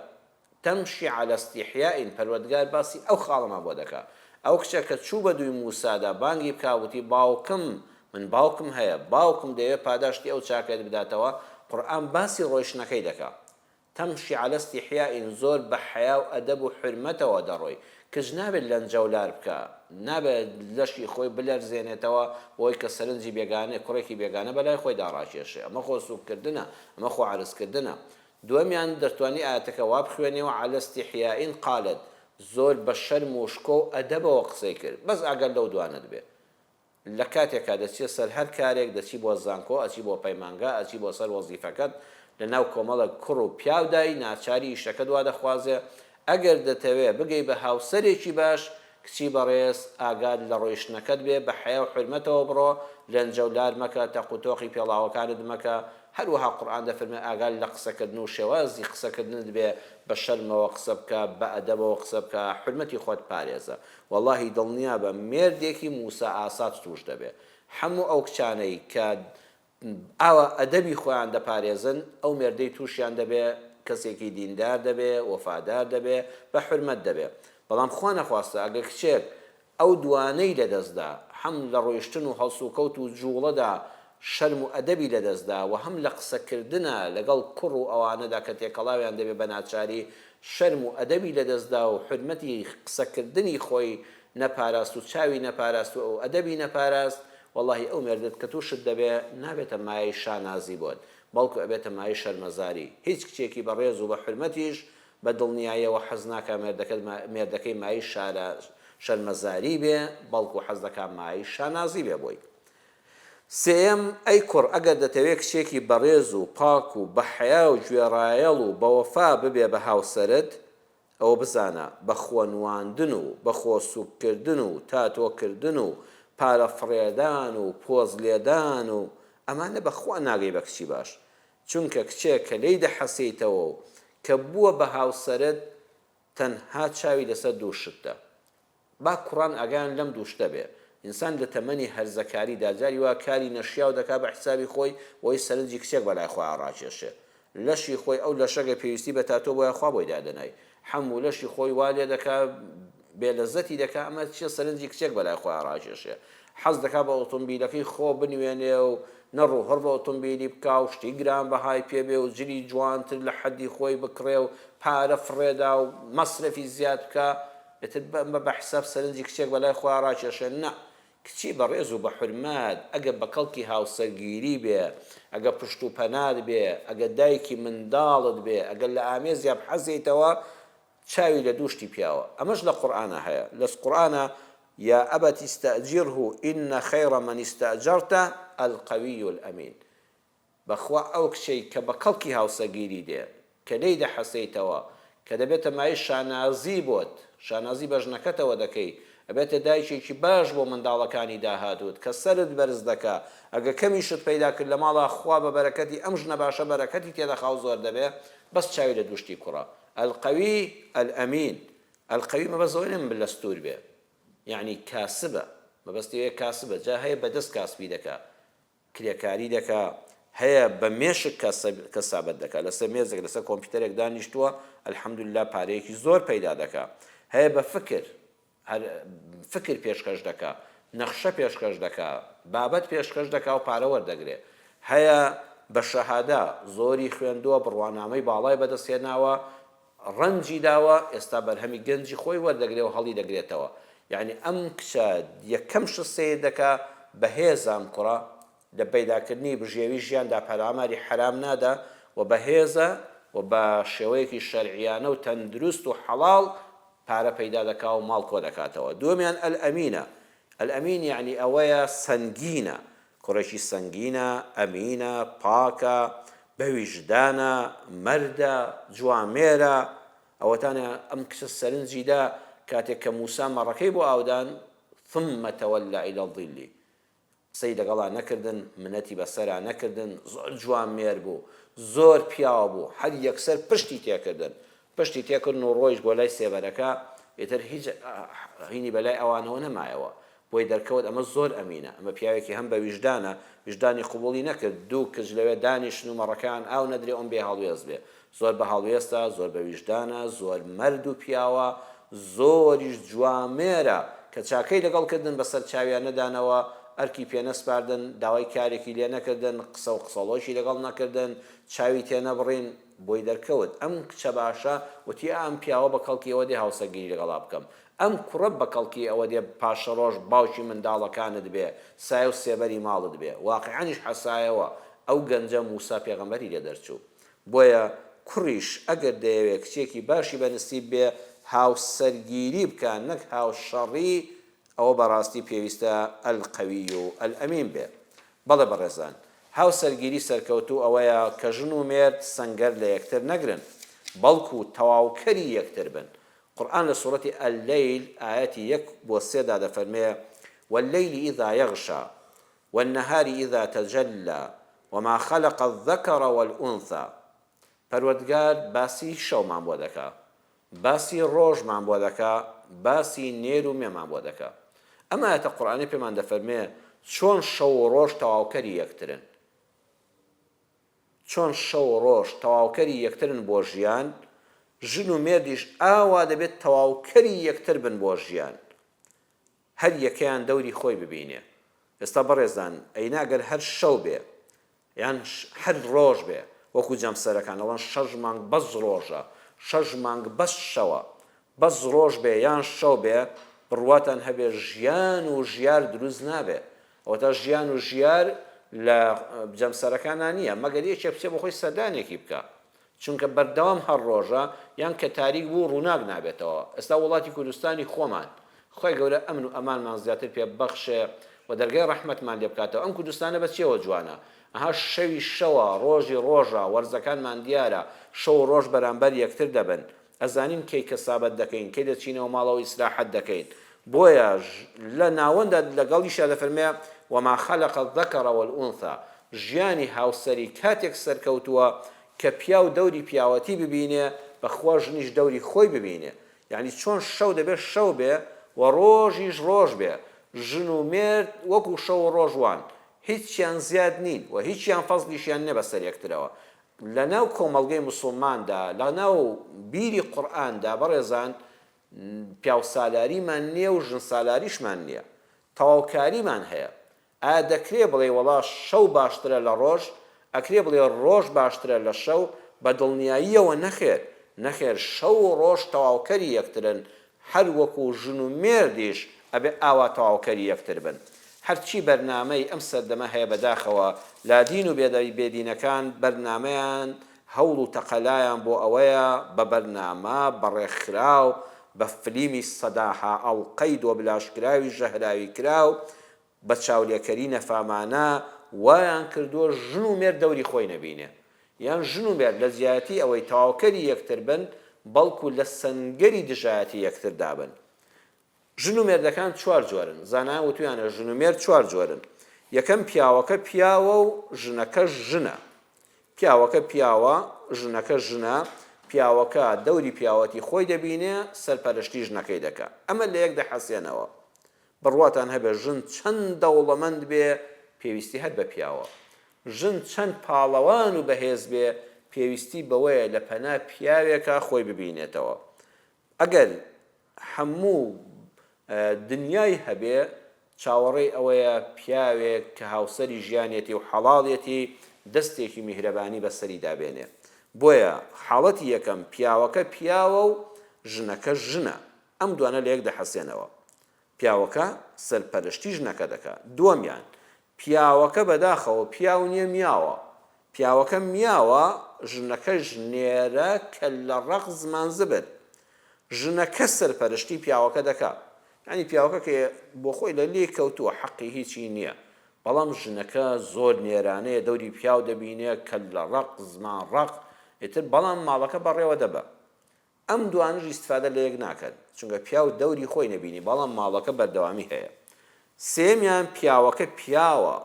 تەمشی عەلە استیحیاء پەروەردگار باسی ئەو خاڵەما بۆ دەکا ئەو کچە کە چوو بە دووی موسادا بانگی بکاوتی باوکم من باوکم هەیە باوکم دەوێت پاداشتی ئەو چاکێت بداتەوە قورئان باسی ڕۆیشتنەکەی دەکا تەمشی عەلە استیحیاء زۆر بە حیا و ئەدەب و حورمەتەوە دەڕۆی کەس نابێت لەنجەولار بکە نابێت لەشی خۆی بلەرزێنێتەوە بۆی کە سەرنجی بێگانە کوڕێکی بێگانە بەلای خۆی داڕاکێشێ ئەمە خۆ سووکردنە ئەمە خۆ عەرزکردنە دووەمیان دەتوانی ئاەتەکە وا بخوێنێەوە عەلە استیحیاء قالت زۆر بە شەرم و شکۆ و ئەدەبەوە قسەی کرد بەس ئەگەر لەو دوانت بێ لە کاتێکا دەچێت سەر هەر کارێک دەچی بۆ زانکۆ ئەچی بۆ پەیمانگا ئەچی بۆ سەر وەزیفەکەت لە ناو کۆمەڵە کوڕ و پیاودای ناچاری ئیشەکە دوا دەخوازێ ئەگەر دەتەوێت بگەی بە هاوسەرێکی باش کچی بەڕێز ئاگاد لە ڕۆیشتنەکەت بێ بە حیا و حورمەتەوە بڕۆ لەنجەولار مەکە تەقوتۆقی پێڵاوەکانت مەکە هەروەها قورئان دەفەرمێ ئاگاد لە قسەکردن و شێوازی قسەکردنت بێ بە شەرمەوە قسە بکە بە ئەدەبەوە قسە بکە حورمەتی خۆت پارێزە وەڵڵاهی دڵنیا بە مێردێکی موسا ئاسات توش دەبێ هەموو ئەو کچانەی کە ئاوا ئەدەبی خۆیان دەپارێزن ئەو مێردەی تووشیان دەبێ کەسێکی دیندار دەبێ وەفادار دەبێ بە حورمەت دەبێ بەڵام خوا نەخواستە ئەگەر کچێک ئەو دوانەی لەدەستدا هەم لە ڕۆیشتن و هەڵس و کەوت و جوڵەدا شەرم و ئەدەبی لەدەستدا و هەم لە قسەکردنە لەگەڵ کوڕ و ئەوانەدا کە تێکەڵاویان دەبێ بە ناچاری شەرم و ئەدەبی لەدەستدا و حورمەتی قسەکردنی خۆی نەپاراست و چاوی نەپاراست و ئەو ئەدەبی نەپاراست وەڵڵاهی ئەو مێردت کە تووشت دەبێ نابێتە مایەی شانازی بۆت بەڵکو ئەبێتە مایەی شەرمەزاری هیچ کچێکی بەڕێز و بە حورمەتیش بە دڵنیاییەوە حەز ناکا مێردەکەی مایەی شەرمەزاری بێ بەڵکو حەز دەکا مایەی شانازی بێ بۆی سێم ئەی کوڕ ئەگەر دەتەوێت کچێکی بەڕێز و پاک و بە حیا و گوێڕایەڵ و بە وەفا ببێ بە هاوسەرت ئەوە بزانە بە خۆنواندن و بە خۆسووکردن و تاتۆکردن و پارە فڕێدان و پۆز لێدان و ئەمانە بەخوا ناگەی بە کچی باش چونکە کچێک کە لێی دەحەسەیتەوە و کە بووە بە هاوسەرت تەنها چاوی لەسەر دوو شتە با کوڕان ئەگەیان لەم دوو شتە بێ ئینسان لە تەمەنی هەرزەکاری داجاری وا کاری نەشیا و دەکا بە حسابی خۆی بۆی سەرنجی کچێک بەلای خۆیان ڕاکێشێ لەشی خۆی ئەو لەشەکە پێویستی بە تاتۆ بۆیە خوا بۆی دادەنای هەموو لەشی خۆی وا لێ دەکا بێلەزەتی دەکا ئەمە چیە سەرنجی کچێک بەلای خۆیان ڕاکێشێ حەز دەکا بە ئۆتۆمبیلەکەی خۆ بنوێنێ و نەڕوو هەر بە ئۆتۆمبیلی بکا و شتی گران بەهای پێبێ و جلی جوانتر لە حەدی خۆی بکڕێ و پارە فڕێدا و مەسرەفی زیاد بکە بە حساب سەرنجی کچێک بەلای خۆیان ڕاکێشێ نە کچی بەڕێز و بە حورمەت ئەگە بە کەڵکی هاوسەرگیری بێ ئەگە پشت و پەنات بێ ئەگە دایکی منداڵت بێ ئەگەر لە ئامێزیاب حەزیتەوە چاوی لە دووشتی پیاوە ئەمەش لە قورئانە هەیە لە قورئانە یا ئەبەت استەئجیره ئین خەیڕ من استەئجەرتە القەوی الئەمین بەخوا ئەو کچەی کە بە کەڵکی هاوسەرگیری دێ کە لێی دەحەسەیتەوە کە دەبێتە مای شانازی بۆت شانازی بەژنەکەتەوە دەکەی ئەبێتە دایکێکی باش بۆ منداڵەکانی داهاتوت کە سەرت بەرز دەکا ئەگە کەمیشت پەیدا کرد لە ماڵا خوا بە بەرەکەتی ئەم ژنە باشە بەرەکەتی تێدەخاو زۆر دەبێ بەس چاوی لە دووشتی کوڕە القەوی الئەمین القەوی مەبەستەوەی من لەستور بێ یعنی کاسبە مەبەستەوەیە کاسبە جا هەیە بەدەست کاسبی دەکا کرێکاری دەکا هەیە بە مێشک کەسابەت دەکا لەسەر مێزێک لەسەر کۆمپیوتەرێک دانیشتووە ئەلحەمدوللا پارەیەکی زۆر پەیدا دەکا هەیە بە فکر پێشکەش دەکا نەخشە پێشکەش دەکا بابەت پێشکەش دەکا و پارە وەردەگرێ هەیە بە شەهادا زۆری خوێندووە بڕوانامەی باڵای بەدەستهێناوە ڕەنجی داوە ئێستا بەرهەمی گەنجی خۆی وەردەگرێ و هەڵی دەگرێتەوە یعنی ئەم کچە یەکەم شتێ دەکا بەهێز ئەم کوڕە لە پەیداکردنی بژێوی ژیاندا پەلاماری حرام نادا و بەهێزە و بە شێوەیەکی شەرعیانە و تەندروست و حەڵاڵ پارە پەیدا دەکا و ماڵ کۆ دەکاتەوە. دووەمیان ئەلئەمینە. ئەلئەمین یعنی ئەوەیە سەنگینە، کوڕێکی سەنگینە، ئەمینە، پاکە، بە ویژدانە، مەردە، جوامێرە. ئەوەتانە ئەم کچە سەرنجیدا کاتێک کە موسا مەڕەکەی بۆ ئاودان ثم تەوەلە إلى الظل قسەی لەگەڵا نەکردن، منەتی بەسەرا نەکردن، زۆر جوامێر بوو، زۆر پیاوە بوو، هەر یەکسەر پشتی تێکردن، پشتی تێکردن و ڕۆیش بۆ لای سێبەرەکە. ئێتر هیچ هینی بەلای ئەوانەوە نەمایەوە، بۆی دەرکەوت ئەمە زۆر ئەمینە، ئەمە پیاوێکی هەم بە ویژدانە، ویژدانی قبوڵی نەکرد، دوو کچ لەوێ دانیشتن و مەڕەکان ئاو نەدرێ ئەوم بێ هەڵوێز بێ، زۆر بە هەڵوێستە، زۆر بە ویژدانە، زۆر مەرد و پیاوە، زۆریش جوامێرە کە چاکەی لەگەڵکردن بەسەر چاویان نەدانەوە، ئەرکی پێ نەسپاردن، داوای کارێکی لێ نەکردن، قسە و قسەڵۆشی لەگەڵ نەکردن، چاوی تێ نەبڕین، بۆی دەرکەوت ئەم کچە باشە وتی ئەم پیاوە بە کەڵکی ئەوە دێ هاوسەرگیری لەگەڵا بکەم، ئەم کوڕە بە کەڵکی ئەوە دێ پاشە ڕۆژ باوکی منداڵەکانت بێ، سایە و سێبەری ماڵت بێ. واقعانیش حەسایەوە ئەو گەنجە موسا پێغەمبەری لێ دەرچوو. بۆیە کوڕیش ئەگەر دەیەوێت کچێکی باشی بەنسیب بێ هاوسەرگیری بکە نەک هاوشەڕی، ئەوە بەڕاستی پێویستە ئەلقەوی و ئەلئەمین بێ. بەڵێ بەڕێزان، هاوسەرگیری سەرکەوتوو ئەوەیە کە ژن و مێرد سەنگەر لە یەکتر نەگرن، بەڵکو تەواوکەری یەکتر بن. قورآن لە سوورەتی ئەللەیل ئایەتی 1-3 دەفەرمێ والليل إذا يغشى والنهار إذا تجلى وما خلق الذكر والأنثى. پەروەردگار باسی شەومان بۆ دەکا، باسی ڕۆژمان بۆ دەکا، باسی نێر و مێمان بۆ دەکا. ئەمە ئاەتە قورئانی پێمان دەفەرمێ چۆن شەو و ڕۆژ تەواوکەری یەکترن، چۆن شەو و ڕۆژ تەواوکەری یەکترن بۆ ژیان، ژن و مێردیش ئاوا دەبێت تەواوکەری یەکتر بن بۆ ژیان، هەر یەکەیان دەوری خۆی ببینێ. ئێستا بەڕێزان ئەیناگەر هەر شەو بێ یان هەر ڕۆژ بێ، وەکو جەمسەرەکان ئەڵەن 6 مانگ بەس ڕۆژە، 6 مانگ بەس شەوە، بەس ڕۆژ بێ یان شەو بێ، بڕواتان هەبێ ژیان و ژیار دروست نابێ. ئەوەتا ژیان و ژیار لە جەمسەرەکانان نییە، مەگەر یەکێ بچێ بە خۆی سەردانێکی بکە، چونکە بەردەوام هەر ڕۆژە یان کە تاریک بوو ڕووناک نابێتەوە. ئێستا وڵاتی کوردستانی خۆمان خۆی گەورە ئەمن و ئەمانمان زیاتر پێ بەخشێ و دەرگای ڕەحمەتمان لێ بکاتەوە. ئەم کوردستانە بە چێوە جوانە، ئەها شەوی شەوە، ڕۆژی ڕۆژە، وەرزەکانمان دیارە، شەو و ڕۆژ بەرامبەر یەکتر دەبن، ئەزانین کەی کەسابەت دەکەین، کەی دەچینەوە ماڵەوە ئیسراحەت دەکەین. بۆیە لە ناوەندا لەگەڵیشا دەفەرمێ وما خلق الذكر والأنثى، ژیانی هاوسەری کاتێک سەرکەوتووە کە پیا و دەوری پیاوەتی ببینێ، بەخوا ژنیش دەوری خۆی ببینێ. یعنی چۆن شەو دەبێت شەو بێ و ڕۆژیش ڕۆژ بێ، ژن و مێرد وەکو شەو و ڕۆژوان، هیچیان زیاد نین و هیچیان فەزلیشیان نێ بەسەر یەکترەوە. لە ناو کۆمەڵگەی موسڵماندا، لە ناو بیری قورئاندا بەڕێزان پیاو سالاریمان نییە و ژن سالاریشمان نییە، تەواوکاریمان هەیە. ئایا دەکرێ بڵێ وەڵا شەو باشترە لە ڕۆژ، ئەکرێ بڵێ ڕۆژ باشترە لە شەو؟ بە دڵنیاییەوە نەخێر، نەخێر، شەو و ڕۆژ تەواوکەری یەکترن، هەر وەکو ژن و مێردیش ئەبێ ئاوا تەواوکەری یەکتر بن. هەرچی بەرنامەی ئەم سەردەمە هەیە بەداخەوە، لادین و بێدینەکان بەرنامەیان هەوڵ و تەقەلایان بۆ ئەوەیە بە بەرنامە بەڕێکخراو، بە فلیمی سەداها ئەڵقەید و بلاشکراوی ژەهراوی کراو، بە چاولێکەری نەفامانە وایان کردووە ژن و مێرد دەوری خۆی نەبینێ، یان ژن و مێرد لە زیاتر ئەوەی تەواوکەری یەکتر بن، بەڵکو لە سەنگەری دژایەتی یەکتر دابن. ژن و مێردەکان 4 جۆرن، زانایان وتویانە ژن و مێرد 4 جۆرن. یەکەم پیاوەکە پیاوە و ژنەکە ژنە، پیاوەکە پیاوە، ژنەکە ژنە، پیاوەکە دەوری پیاوەتی خۆی دەبینێ، سەرپەرشتی ژنەکەی دەکات. ئەمە لە یەک دەحەسێنەوە. بڕواتان هەبێ ژن چەند دەوڵەمەند بێ، پێویستی هەر بە پیاوە، ژن چەند پاڵەوان و بەهێز بێ، پێویستی بەوەیە لە پەنا پیاوێکە خۆی ببینێتەوە. ئەگەر هەموو دنیای هەبێ، چاوەڕێی ئەوەیە پیاوێک کە هاوسەری ژیانێتی و حەڵاڵێتی دەستێکی میهرەبانی بەسەری دابێنێ. بۆیە حاڵەتی یەکەم پیاوەکە پیاوە و ژنەکە ژنە، ئەم دوانە لە یەک دەحەسێنەوە. پیاوەکە سەرپەرشتی ژنەکە دەکات. دووەمیان پیاوەکە بەداخەوە پیاو نییە میاوە، پیاوەکە میاوە ژنەکە ژنێرە کە لە ڕق زمان زبر، ژنەکە سەرپەرشتی پیاوەکە دەکات. یعنی پیاوەکە کە بۆ خۆی لە لێ کەوتووە حەقی هیچی نییە، بەڵام ژنەکە زۆر نێرانەیە دەوری پیاو دەبینێ کە لە ڕق زمان ڕق ئیتر بەڵام ماڵەکە بەڕێوە دەبە. ئەم دوانش ئیستفادە لە یەک ناکەن چونکە پیاو دەوری خۆی نەبینی بەڵام ماڵەکە بەردەوامی هەیە. سێمیان پیاوەکە پیاوە،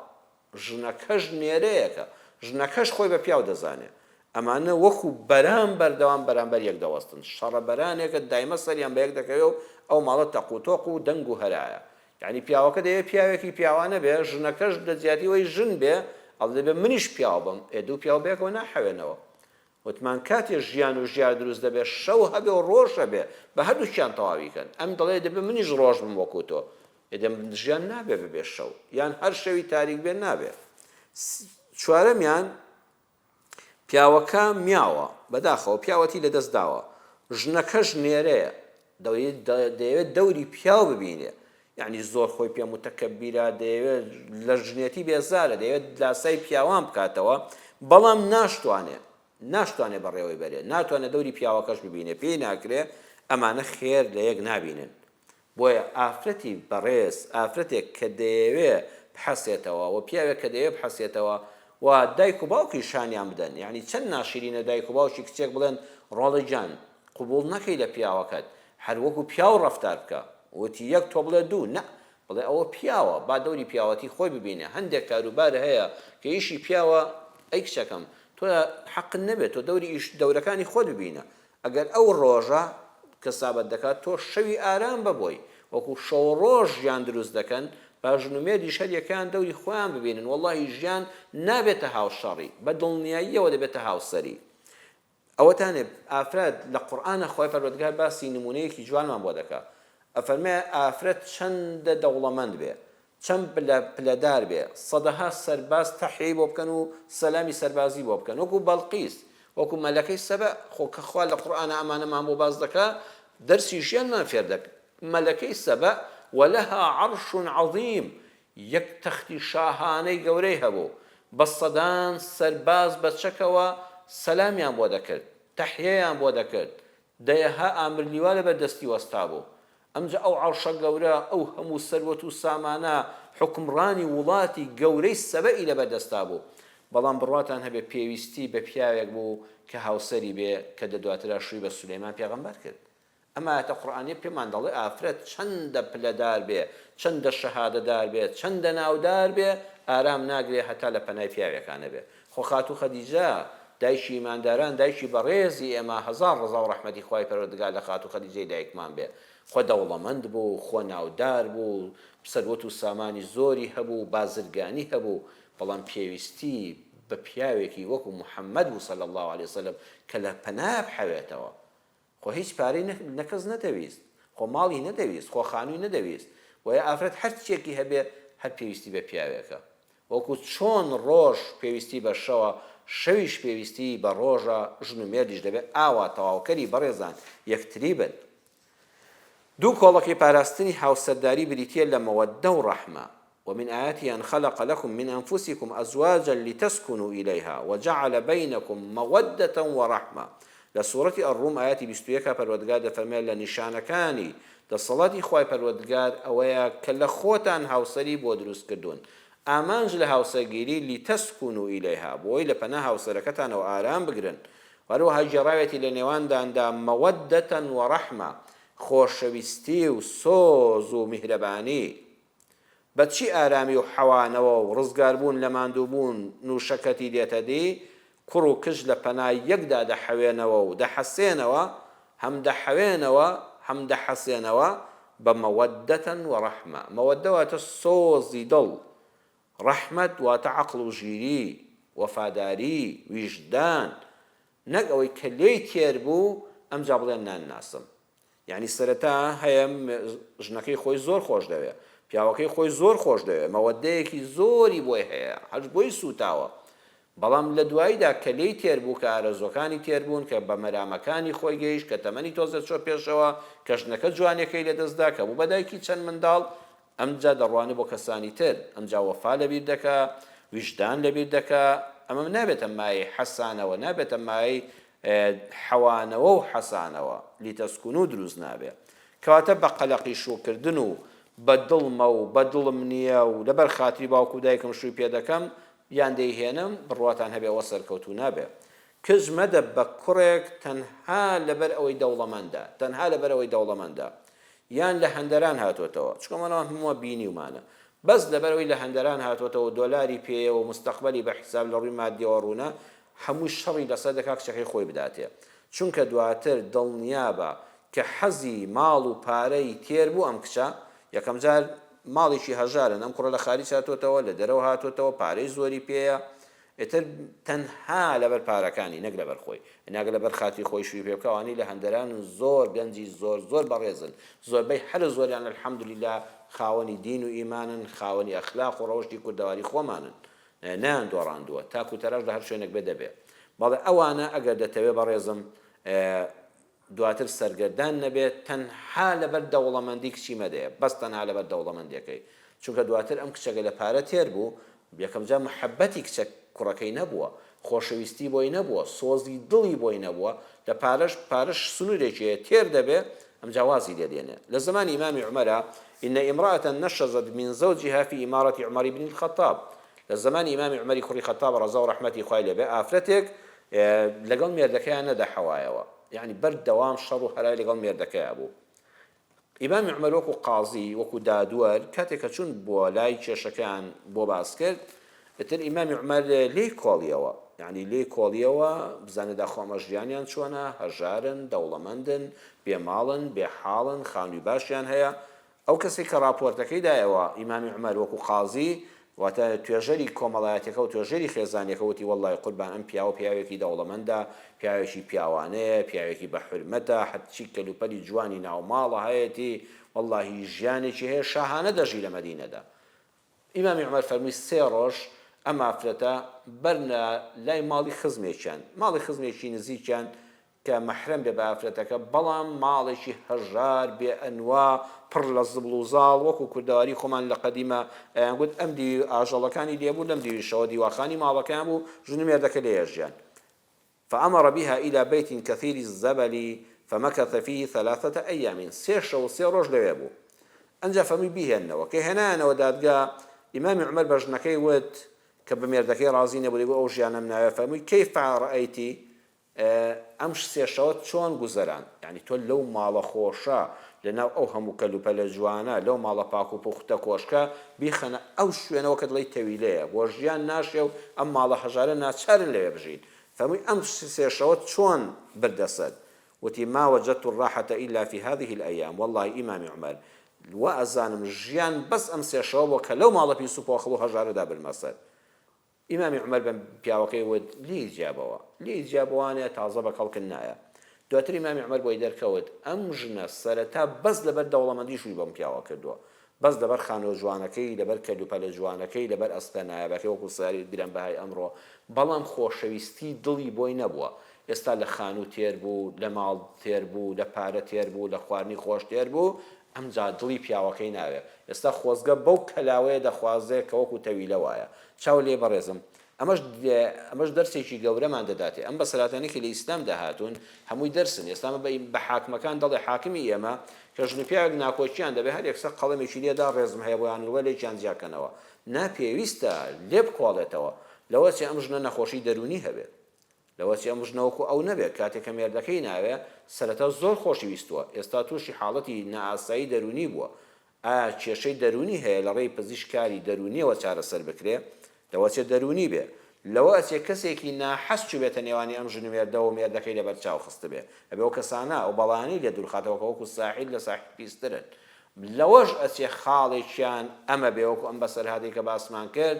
ژنەکەش نێرەیەکە، ژنەکەش خۆی بە پیاو دەزانێت. ئەمانە وەکو بەرام بەردەوام بەرامبەر یەک دەوەستن، شەڕە بەرانێکە دایمە سەریان بە یەک دەکەوێت و ئەو ماڵە تەق و تۆق و دەنگ و هەرایە. یعنی پیاوەکە دەیە پیاوێکی پیاوانە بێ، ژنەکەش دەجیاتی وەی ژن بێ، ئەڵ دەبێ منیش پیاو بم، دوو پیاو بێکەوە ناحەوێنەوە. وتمان کاتێ ژیان و ژیار دروست دەبێت شەو هەبێ و ڕۆژ هەبێ بە هەردووکیان تەواویکەن. ئەم دەڵێ دەبێ منیش ڕۆژ بم وەکو تۆ، ژیان نابێ ببێ شەو، یان هەر شەوی تاریک بێ نابێ. چوارەمیان پیاوەکە میاوە، بەداخەوە پیاوەتی لەدەست داوە، ژنەکەش نێرەیە، دەیەوێت دەوری پیاو ببینێ، یعنی زۆر خۆی پێ متەکەبیرە، دەیەوێت لە ژنێتی بێزارە، دەیەوێت لاسای پیاوان بکاتەوە، بەڵام ناشتوانێ بەڕێوەی بەرێ، ناتوانێت دەوری پیاوەکەش ببینێ، پێی ناکرێ. ئەمانە خێر لە یەک نابینن. بۆیە ئافرەتی بەڕێز، ئافرەتێک کە دەیەوێت بحەسێتەوە و پیاوێک کە دەیەوێت بحەسێتەوە و دایک و باوکی شانیان بدەن، یعنی چەند ناشرینە دایک و باوکی کچێک بڵێن ڕۆڵی جان قبول نەکەی لە پیاوەکەت، هەر وەکو پیاو ڕەفتار بکە، وتی یەک تۆ بڵێ دوو، نە بڵێ ئەوە پیاوە، با دەوری پیاوەتی خۆی ببینێ. هەندێک کاروبار هەیە کە ئیشی پیاوە، ئەی کچەکەم تۆ حەقت نەبێت تۆ دەورەکانی خۆت ببینە. ئەگەر ئەو ڕۆژە کە سابەت دەکات تۆ شەوی ئارام ببۆی، وەکو شەو ڕۆژ ژیان دروست دەکەن، با ژنومێردی شەریەکان دەوری خۆیان ببینن، وەڵڵاهی ژیان نابێتە هاوشەڕی، بە دڵنیاییەوە دەبێتە هاوسەری. ئەوەتانێ ئافرەت لە قورئانە خۆی پەروەردگار باسی نمونەیەکی جوانمان بۆ دەکات. ئەفەرمێ ئافرەت چەندە دەوڵەمەند بێ، چەند پلەدار بێ، سەدەها سەرباز تەحیی بۆ بکەن و سەلامی سەربازی بۆ بکەن، وەکو بەڵقیس، وەکو مەلەکەی سەبە. خۆ کە خوا لە قورئانە ئەمانەمان بۆ باز دەکات، دەرسی ژیانمان فێر دەکات. مەلەکەی سەبە وەلەها عەرش عەظیم، یەک تەختی شاهانەی گەورەی هەبوو، بە سەدان سەرباز بە چەکەوە سەلامیان بۆ دەکرد، تەحیەیان بۆ دەکرد، دەیەها ئامرلیوا لە بەردەستی وەستا بوو. ئەمجا ئەو عەرشە گەورە، ئەو هەموو سەروەت و سامانە، حکمڕانی وڵاتی گەورەی سەبەئی لە بەردەستا بوو. بەڵام بڕواتان هەبێ پێویستی بە پیاوێک بوو کە هاوسەری بێ، کە دەدواترا شووی بە سولەیمان پێغەمبەر کرد. ئەمە ئاەتە قورئانی پێمان دەڵێ ئافرەت چەندە پلەدار بێ، چەندە شەهادەدار بێ، چەندە ناودار بێ، ئارام ناگرێ هەتا لە پەنای پیاوێکانە بێ. خۆ خاتوو خەدیجە دایکی ئیمانداران، دایکی بەڕێزی ئێمە، هەزار ڕەزا و ڕەحمەتی خوای پەروەردگار لە خاتوو خەدیجەی دایکمان بێ. خۆ دەوڵەمەند بوو، خۆ ناودار بوو، سەروەت و سامانی زۆری هەبوو، بازرگانی هەبوو، بەڵام پێویستی بە پیاوێکی وەکو موحەممەد بوو صلی الله علیه وسلم کە لە پەنا بحەوێتەوە. خۆ هیچ پارەی نەکەس نەدەویست، خۆ ماڵی نەدەویست، خۆ خانووی نەدەویست، وەیە ئافرەت هەر چیەکی هەبێ هەر پێویستی بە پیاوێکە. وەکو چۆن ڕۆژ پێویستی بە شەوە، شەویش پێویستی بە ڕۆژە، ژن و مێردیش دەبێت ئاوا تەواوکەری بەڕێزان یەکتری بن. دوو کۆڵەکی پاراستنی هاوسەرداری بریتیە لە مەوەدە و ڕەحمە. ومن آياته أن خلق لكم من أنفسكم أزواجا لتسكنوا إليها وجعل بينكم مودة ورحمة. لسورة الروم آياتي 21 پەروەردگار دەفەرمێت لە نیشانەکانی دەسەڵاتی خوای پەروەردگار ئەوەیە کە لە خۆتان هاوسەری بۆ دروست کردوون، ئامانج لە هاوسەرگیری لتسكنوا إليها، بۆی لە پەنا هاوسەرەکەتانەوە ئارام بگرن. وەروەها گێڕاوێتی لە نێوانداندا مەوەدەة وەڕەحمە، خۆشەویستی و سۆز و میهرەبانی. بەچی ئارامی و حەوانەوە و ڕزگاربوون لە ماندووبوون نووشەکەتی دێتە دی، کوڕ و کچ لە پەنای یەکدا دەحەوێنەوە و دەحەسێنەوە، هەم دەحەوێنەوە هەم دەحەسێنەوە بە مەوەدەة وەڕەحمە. مەوەدە واتە سۆزی دڵ، ڕەحمەت واتە عەقڵ و ژیری، وەفاداری، ویژدان، نەک ئەوەی کە لێی تێر بوو ئەمجا بڵێن نانناسم. یعنی سەرەتا هەیە ژنەکەی خۆی زۆر خۆش دەوێت، پیاوەکەی خۆی زۆر خۆش دەوێت، مەوەدەیەکی زۆری بۆی هەیە، هەر بۆی سوتاوە، بەڵام لە دواییدا کە لێی تێر بوو کە ئارەزۆکانی تێر بوون کە بە مەرامەکانی خۆی گەیشت کە تەمەنی تۆزە چۆ پێشەوە کە ژنەکە جوانەکەی لەدەستدا کە بوو بەدایکی چەند منداڵ ئەمجا دەڕوانێ بۆ کەسانی تر ئەمجا وەفا لەبیر دەکا ویژدان لەبیر دەکا ئەمە نابێتە مایەی حەسانەوە نابێتە مایەی حەوانەوە و حەسانەوە لیتەسکون و دروست نابێت کەواتە بە قەلەقی شوکردن و بە دڵمە و بە دڵم نییە و لەبەر خاتری باوکو و دایکم شووی پێ دەکەم یان دەیهێنم بڕواتان هەبێەوە سەرکەوتو نابێ کەس مەدە بە کوڕێک تەنها لەبەر ئەوەی دەوڵەمەندە تەنها لەبەر ئەوەی دەوڵەمەندە یان لە هەندەران هاتوۆتەوە چکۆمەەوە هەمووە بینیومانە بەس لەبەرەوەی لە هەندەران هاتوۆتەوە دۆلاری پێەوە و مستەقبەلی بە حیساب لە ڕووی مادیەوە ڕوونە هەموو شەڕی لەسەر دەکا کچەکەی خۆی بداتێ چونکە دواتر دڵنیابە کە حەزی ماڵ و پارەی تێر بوو ئەم کچە یەکەم جار ماڵێکی هەژارن ئەم کوڕە لە خارج هاتوۆتەوە لە دەرەوە هاتوۆتەوە پارەی زۆری پێیە ئێتر تەنها لەبەر پارەکانی نەک لەبەر خۆی ناگە لەبەر خاتی خۆی شووی پێ بکەوانی لە هەندەران زۆر گەنجی زۆر بەڕێزن زۆربەی هەر زۆریان الحەمدولله خاوەنی دین و ئیمانن خاوەنی ئەخلاق و ڕەوشی کوردەواری خۆمانن نان دۆڕاندووە تاکو تەراش لە هەر شوێنێک بێ دەبێ بەڵێ ئەوانە ئەگەر دەتەوێ بەڕێزم دواتر سەرگەردان نەبێت تەنها لەبەر دەوڵەمەندی کچی مەدەیە بەس تەنها لەبەر دەوڵەمەندیەکەی چونکە دواتر ئەم کچەکە لە پارە تێر بوو یەکەم جا محەبەتی کچە کوڕەکەی نەبووە خۆشەویستی بۆی نەبووە سۆزی دڵی بۆی نەبووە لە پارەش سنوورێکیە تێر دەبێ ئەم جیاوازی لێدێنێ لە زمانی ئیمامی عومەرە إن امرأة نشزت من زوجها في إمارة عمر بن الخطاب لە زمانی ئیمامی عومەری کوڕی خەتاب ڕەزا و ڕەحمەتی خوای لێبێ ئافرەتێک لەگەڵ مێردەکەیان نەدەحەوایەوە یعنی بەردەوام شەڕ و هەرای لەگەڵ مێردەکەیە بوو ئیمامی عومەر وەکو قازی وەکو دادوەر کاتێک کە چوون بۆ لای کێشەکەیان بۆ باس کرد ئتر ئیمامی عومەر لێی کۆڵیەوە یعنی لێی کۆڵیەوە بزانێدا خۆمە ژیانیان چۆنە هەژارن دەوڵەمەندن بێماڵن بێحاڵن خانووی باشیان هەیە ئەو کەسێک کە راپۆرتەکەی دایەوە ئیمامی عومەر وەکو قازی واتە توێژەری کۆمەڵایەتەکە و توێژەری خێزانیەکە وتی وەڵڵای قوربان ئەم پیاوێکی دەوڵەمەندە پیاوێکی پیاوانەیە پیاوێکی بە حورمەتە حەچی کەلوپەلی جوانی ناوماڵە هەیەی وەڵڵاهی ژیانێکی هەیە شاهانە دەژی لە مەدینەدا ئیمامی عومەر فەرمووی 3 ڕۆژ ئەم ئافرەتە بەرنە لای ماڵی خزمێکی نزیکیان کە مەحرەم بێ بە ئافرەتەکە بەڵام ماڵێکی هەژار بێ ئەنوا پڕ لە زبڵ و زاڵ وەکو کوردەواری خۆمان لە قەدیمە گوت ئەم دی ئاژەڵەکانی لێبوو لەم دیویشەوە دیواخانی ماڵەکەیان بوو ژن مێردەکە لێ ژیان فأمر بها إلى بيت كثير الزبل فمكث فيه 3 أيام 3 شەو 3 ڕۆژ لەوێ بوو ئەنجا فەرمووی بیهێننەوە کە هێنانەوە دادگا ئیمامی عومەر بە ژنەکەی وت کە بە مێردەکەی ڕازی نەبوو دەیگوت ئەو ژیانەم ناوێ فەرمووی كيف رأيتي ئەم 3 شەوە چۆن گوزەران یعنی تۆ لەو ماڵە خۆشە لەناو ئەو هەموو کەلوپەلە جوانە لەو ماڵە پاک و پوختە کۆشکە بیخەنە ئەو شوێنەوە کە دڵی تەویلەیە بۆ ژیان ناشێ و ئەم ماڵە هەژارە ناچارن لەوێ بژین فەرمووی ئەم 3 شەوە چۆن بردەسەر وتی ما وجدت الراحة إلا في هذه الأيام والله إمام عمر وأزانم ژیان بەس ئەم 3 شەوە بۆ کە لەو ماڵە پیس و پۆخڵ و هەژارەدا برمەسەر ئیمامی عومەر بە پیاوەکەی وت لی جیابەوانێ تازە بە کەڵکن نایە دواتر ئیمامی عومەر بۆی دەرکەوت ئەم ژنە سەرەتا بەس لەبەر دەوڵەمەندی شووی بەم پیاوە کردووە بەس لەبەر خانۆ جوانەکەی لەبەر کەلوپەلە جوانەکەی لەبەر ئەستە نایابەکەی وەکو ساری گران بەهای ئەمڕۆ بەڵام خۆشەویستی دڵی بۆی نەبووە ئێستا لە خانوو تێر بوو لە ماڵ تێر بوو لە پارە تێر بوو لە خواردنی خۆش تێر بوو ئەمجا دڵی پیاوەکەی ناوێ ئێستا خۆزگە بەو کەلاوەیە دەخوازێ کە وەکو تەویلە وایە چاو لێ بەڕێزم ئەمەش دەرسێکی گەورەمان دەداتێ ئەم بەسەلاتانێکی لە ئیسلام داهاتون هەمووی دەرسن ئێستا بە حاکمەکان دەڵێ حاکمی ئێمە کە ژن و پیاوێک ناکۆچیان دەبێت هەر یەکسەر قەڵەمێکی لێدا ڕێزم هەیە بۆیان وڵە لێکیان جیاکەنەوە ناپێویستە لێ بکۆڵێتەوە لەوە چێ ئەم ژنە نەخۆشی دەرونی هەبێت لەوە چێ ئەم ژنەوەکو ئەو نەبێت کاتێک کە مێردەکەی ناوێ سەرەتا زۆر خۆشەویستووە ئێستا تووشی حاڵەتی نائاسایی دەرونی بووە ئایا کێشەی دەرونی هەیە لە ڕێی پزیشکاری دەرونیەوە چارەسەر بکرێ لەوە چێ دەرونی بێ لەوە ئەچێ کەسێکی ناحەس چوو بێتە نێوانی ئەم ژن و مێردە و مێردەکەی لەبەر چاو خستە بێ ئەبێ ئەو کەسانە ئەو بەڵانی لێ دوورخاتەوە کە وەکو ساحیل لە ساحیل پیسترن لەوەش ئەچێ خاڵێکیان ئەمە بێ وەکو ئەم بەسەرهادەی کە باسمان کرد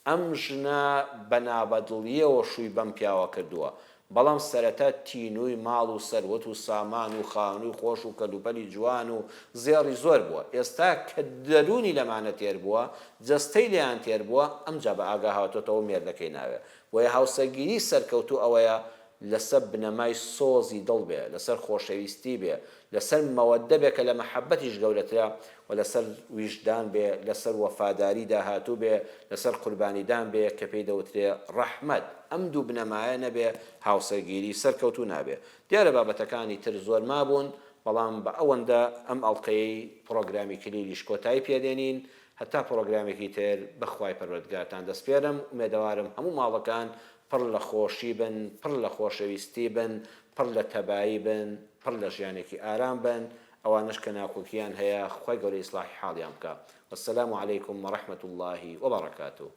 ئەم ژنە بەنابەدڵیەوە شووی بەم پیاوە کردووە بەڵام سەرەتا تینووی ماڵ و سەروەت و سامان و خانووی خۆش و کەلوپەلی جوان و زێڕی زۆر بووە ئێستا کە دەرونی لەمانە تێر بووە جەستەی لێیان تێر بووە ئەمجا بە ئاگا هاتۆتەوە مێردەکەی ناوێ وە هاوسەرگیری سەرکەوتوو ئەوەیە لەسەر بنەمای سۆزی دڵ بێ، لەسەر خۆشەویستی بێ، لەسەر مەوەدە بێ کە لە مەحەبەتیش گەورەترە، و لەسەر ویژدان بێ، لەسەر وەفاداری داهاتوو بێ، لەسەر قوربانیدان بێ کە پێی دەوترێ ڕەحمەت. ئەم دوو بنەمایە نەبێ هاوسەرگیری سەرکەوتوو نابێ. دیارە بابەتەکانی تر زۆر مابوون، بەڵام بە ئەوەندە ئەم ئەڵلقەی پرۆگرامی کلیلیش کۆتایی پێدێنین. هەتا پرۆگرامێکی تر بەخوای پەروەردگارتان دەسپێرم. ئومێدەوارم هەموو ماڵەکان پڕ لە خۆشی بن، پڕ لە خۆشەویستی بن، پڕ لە تەبایی بن، پڕ لە ژیانێکی ئارام بن، ئەوانش کە ناکۆکیان هەیە خوای گەورەی ئیسلاحی حاڵیان بکە. والسلام عەلەیکم وەڕەحمەتوڵڵاهی وەبەڕەکاتوه.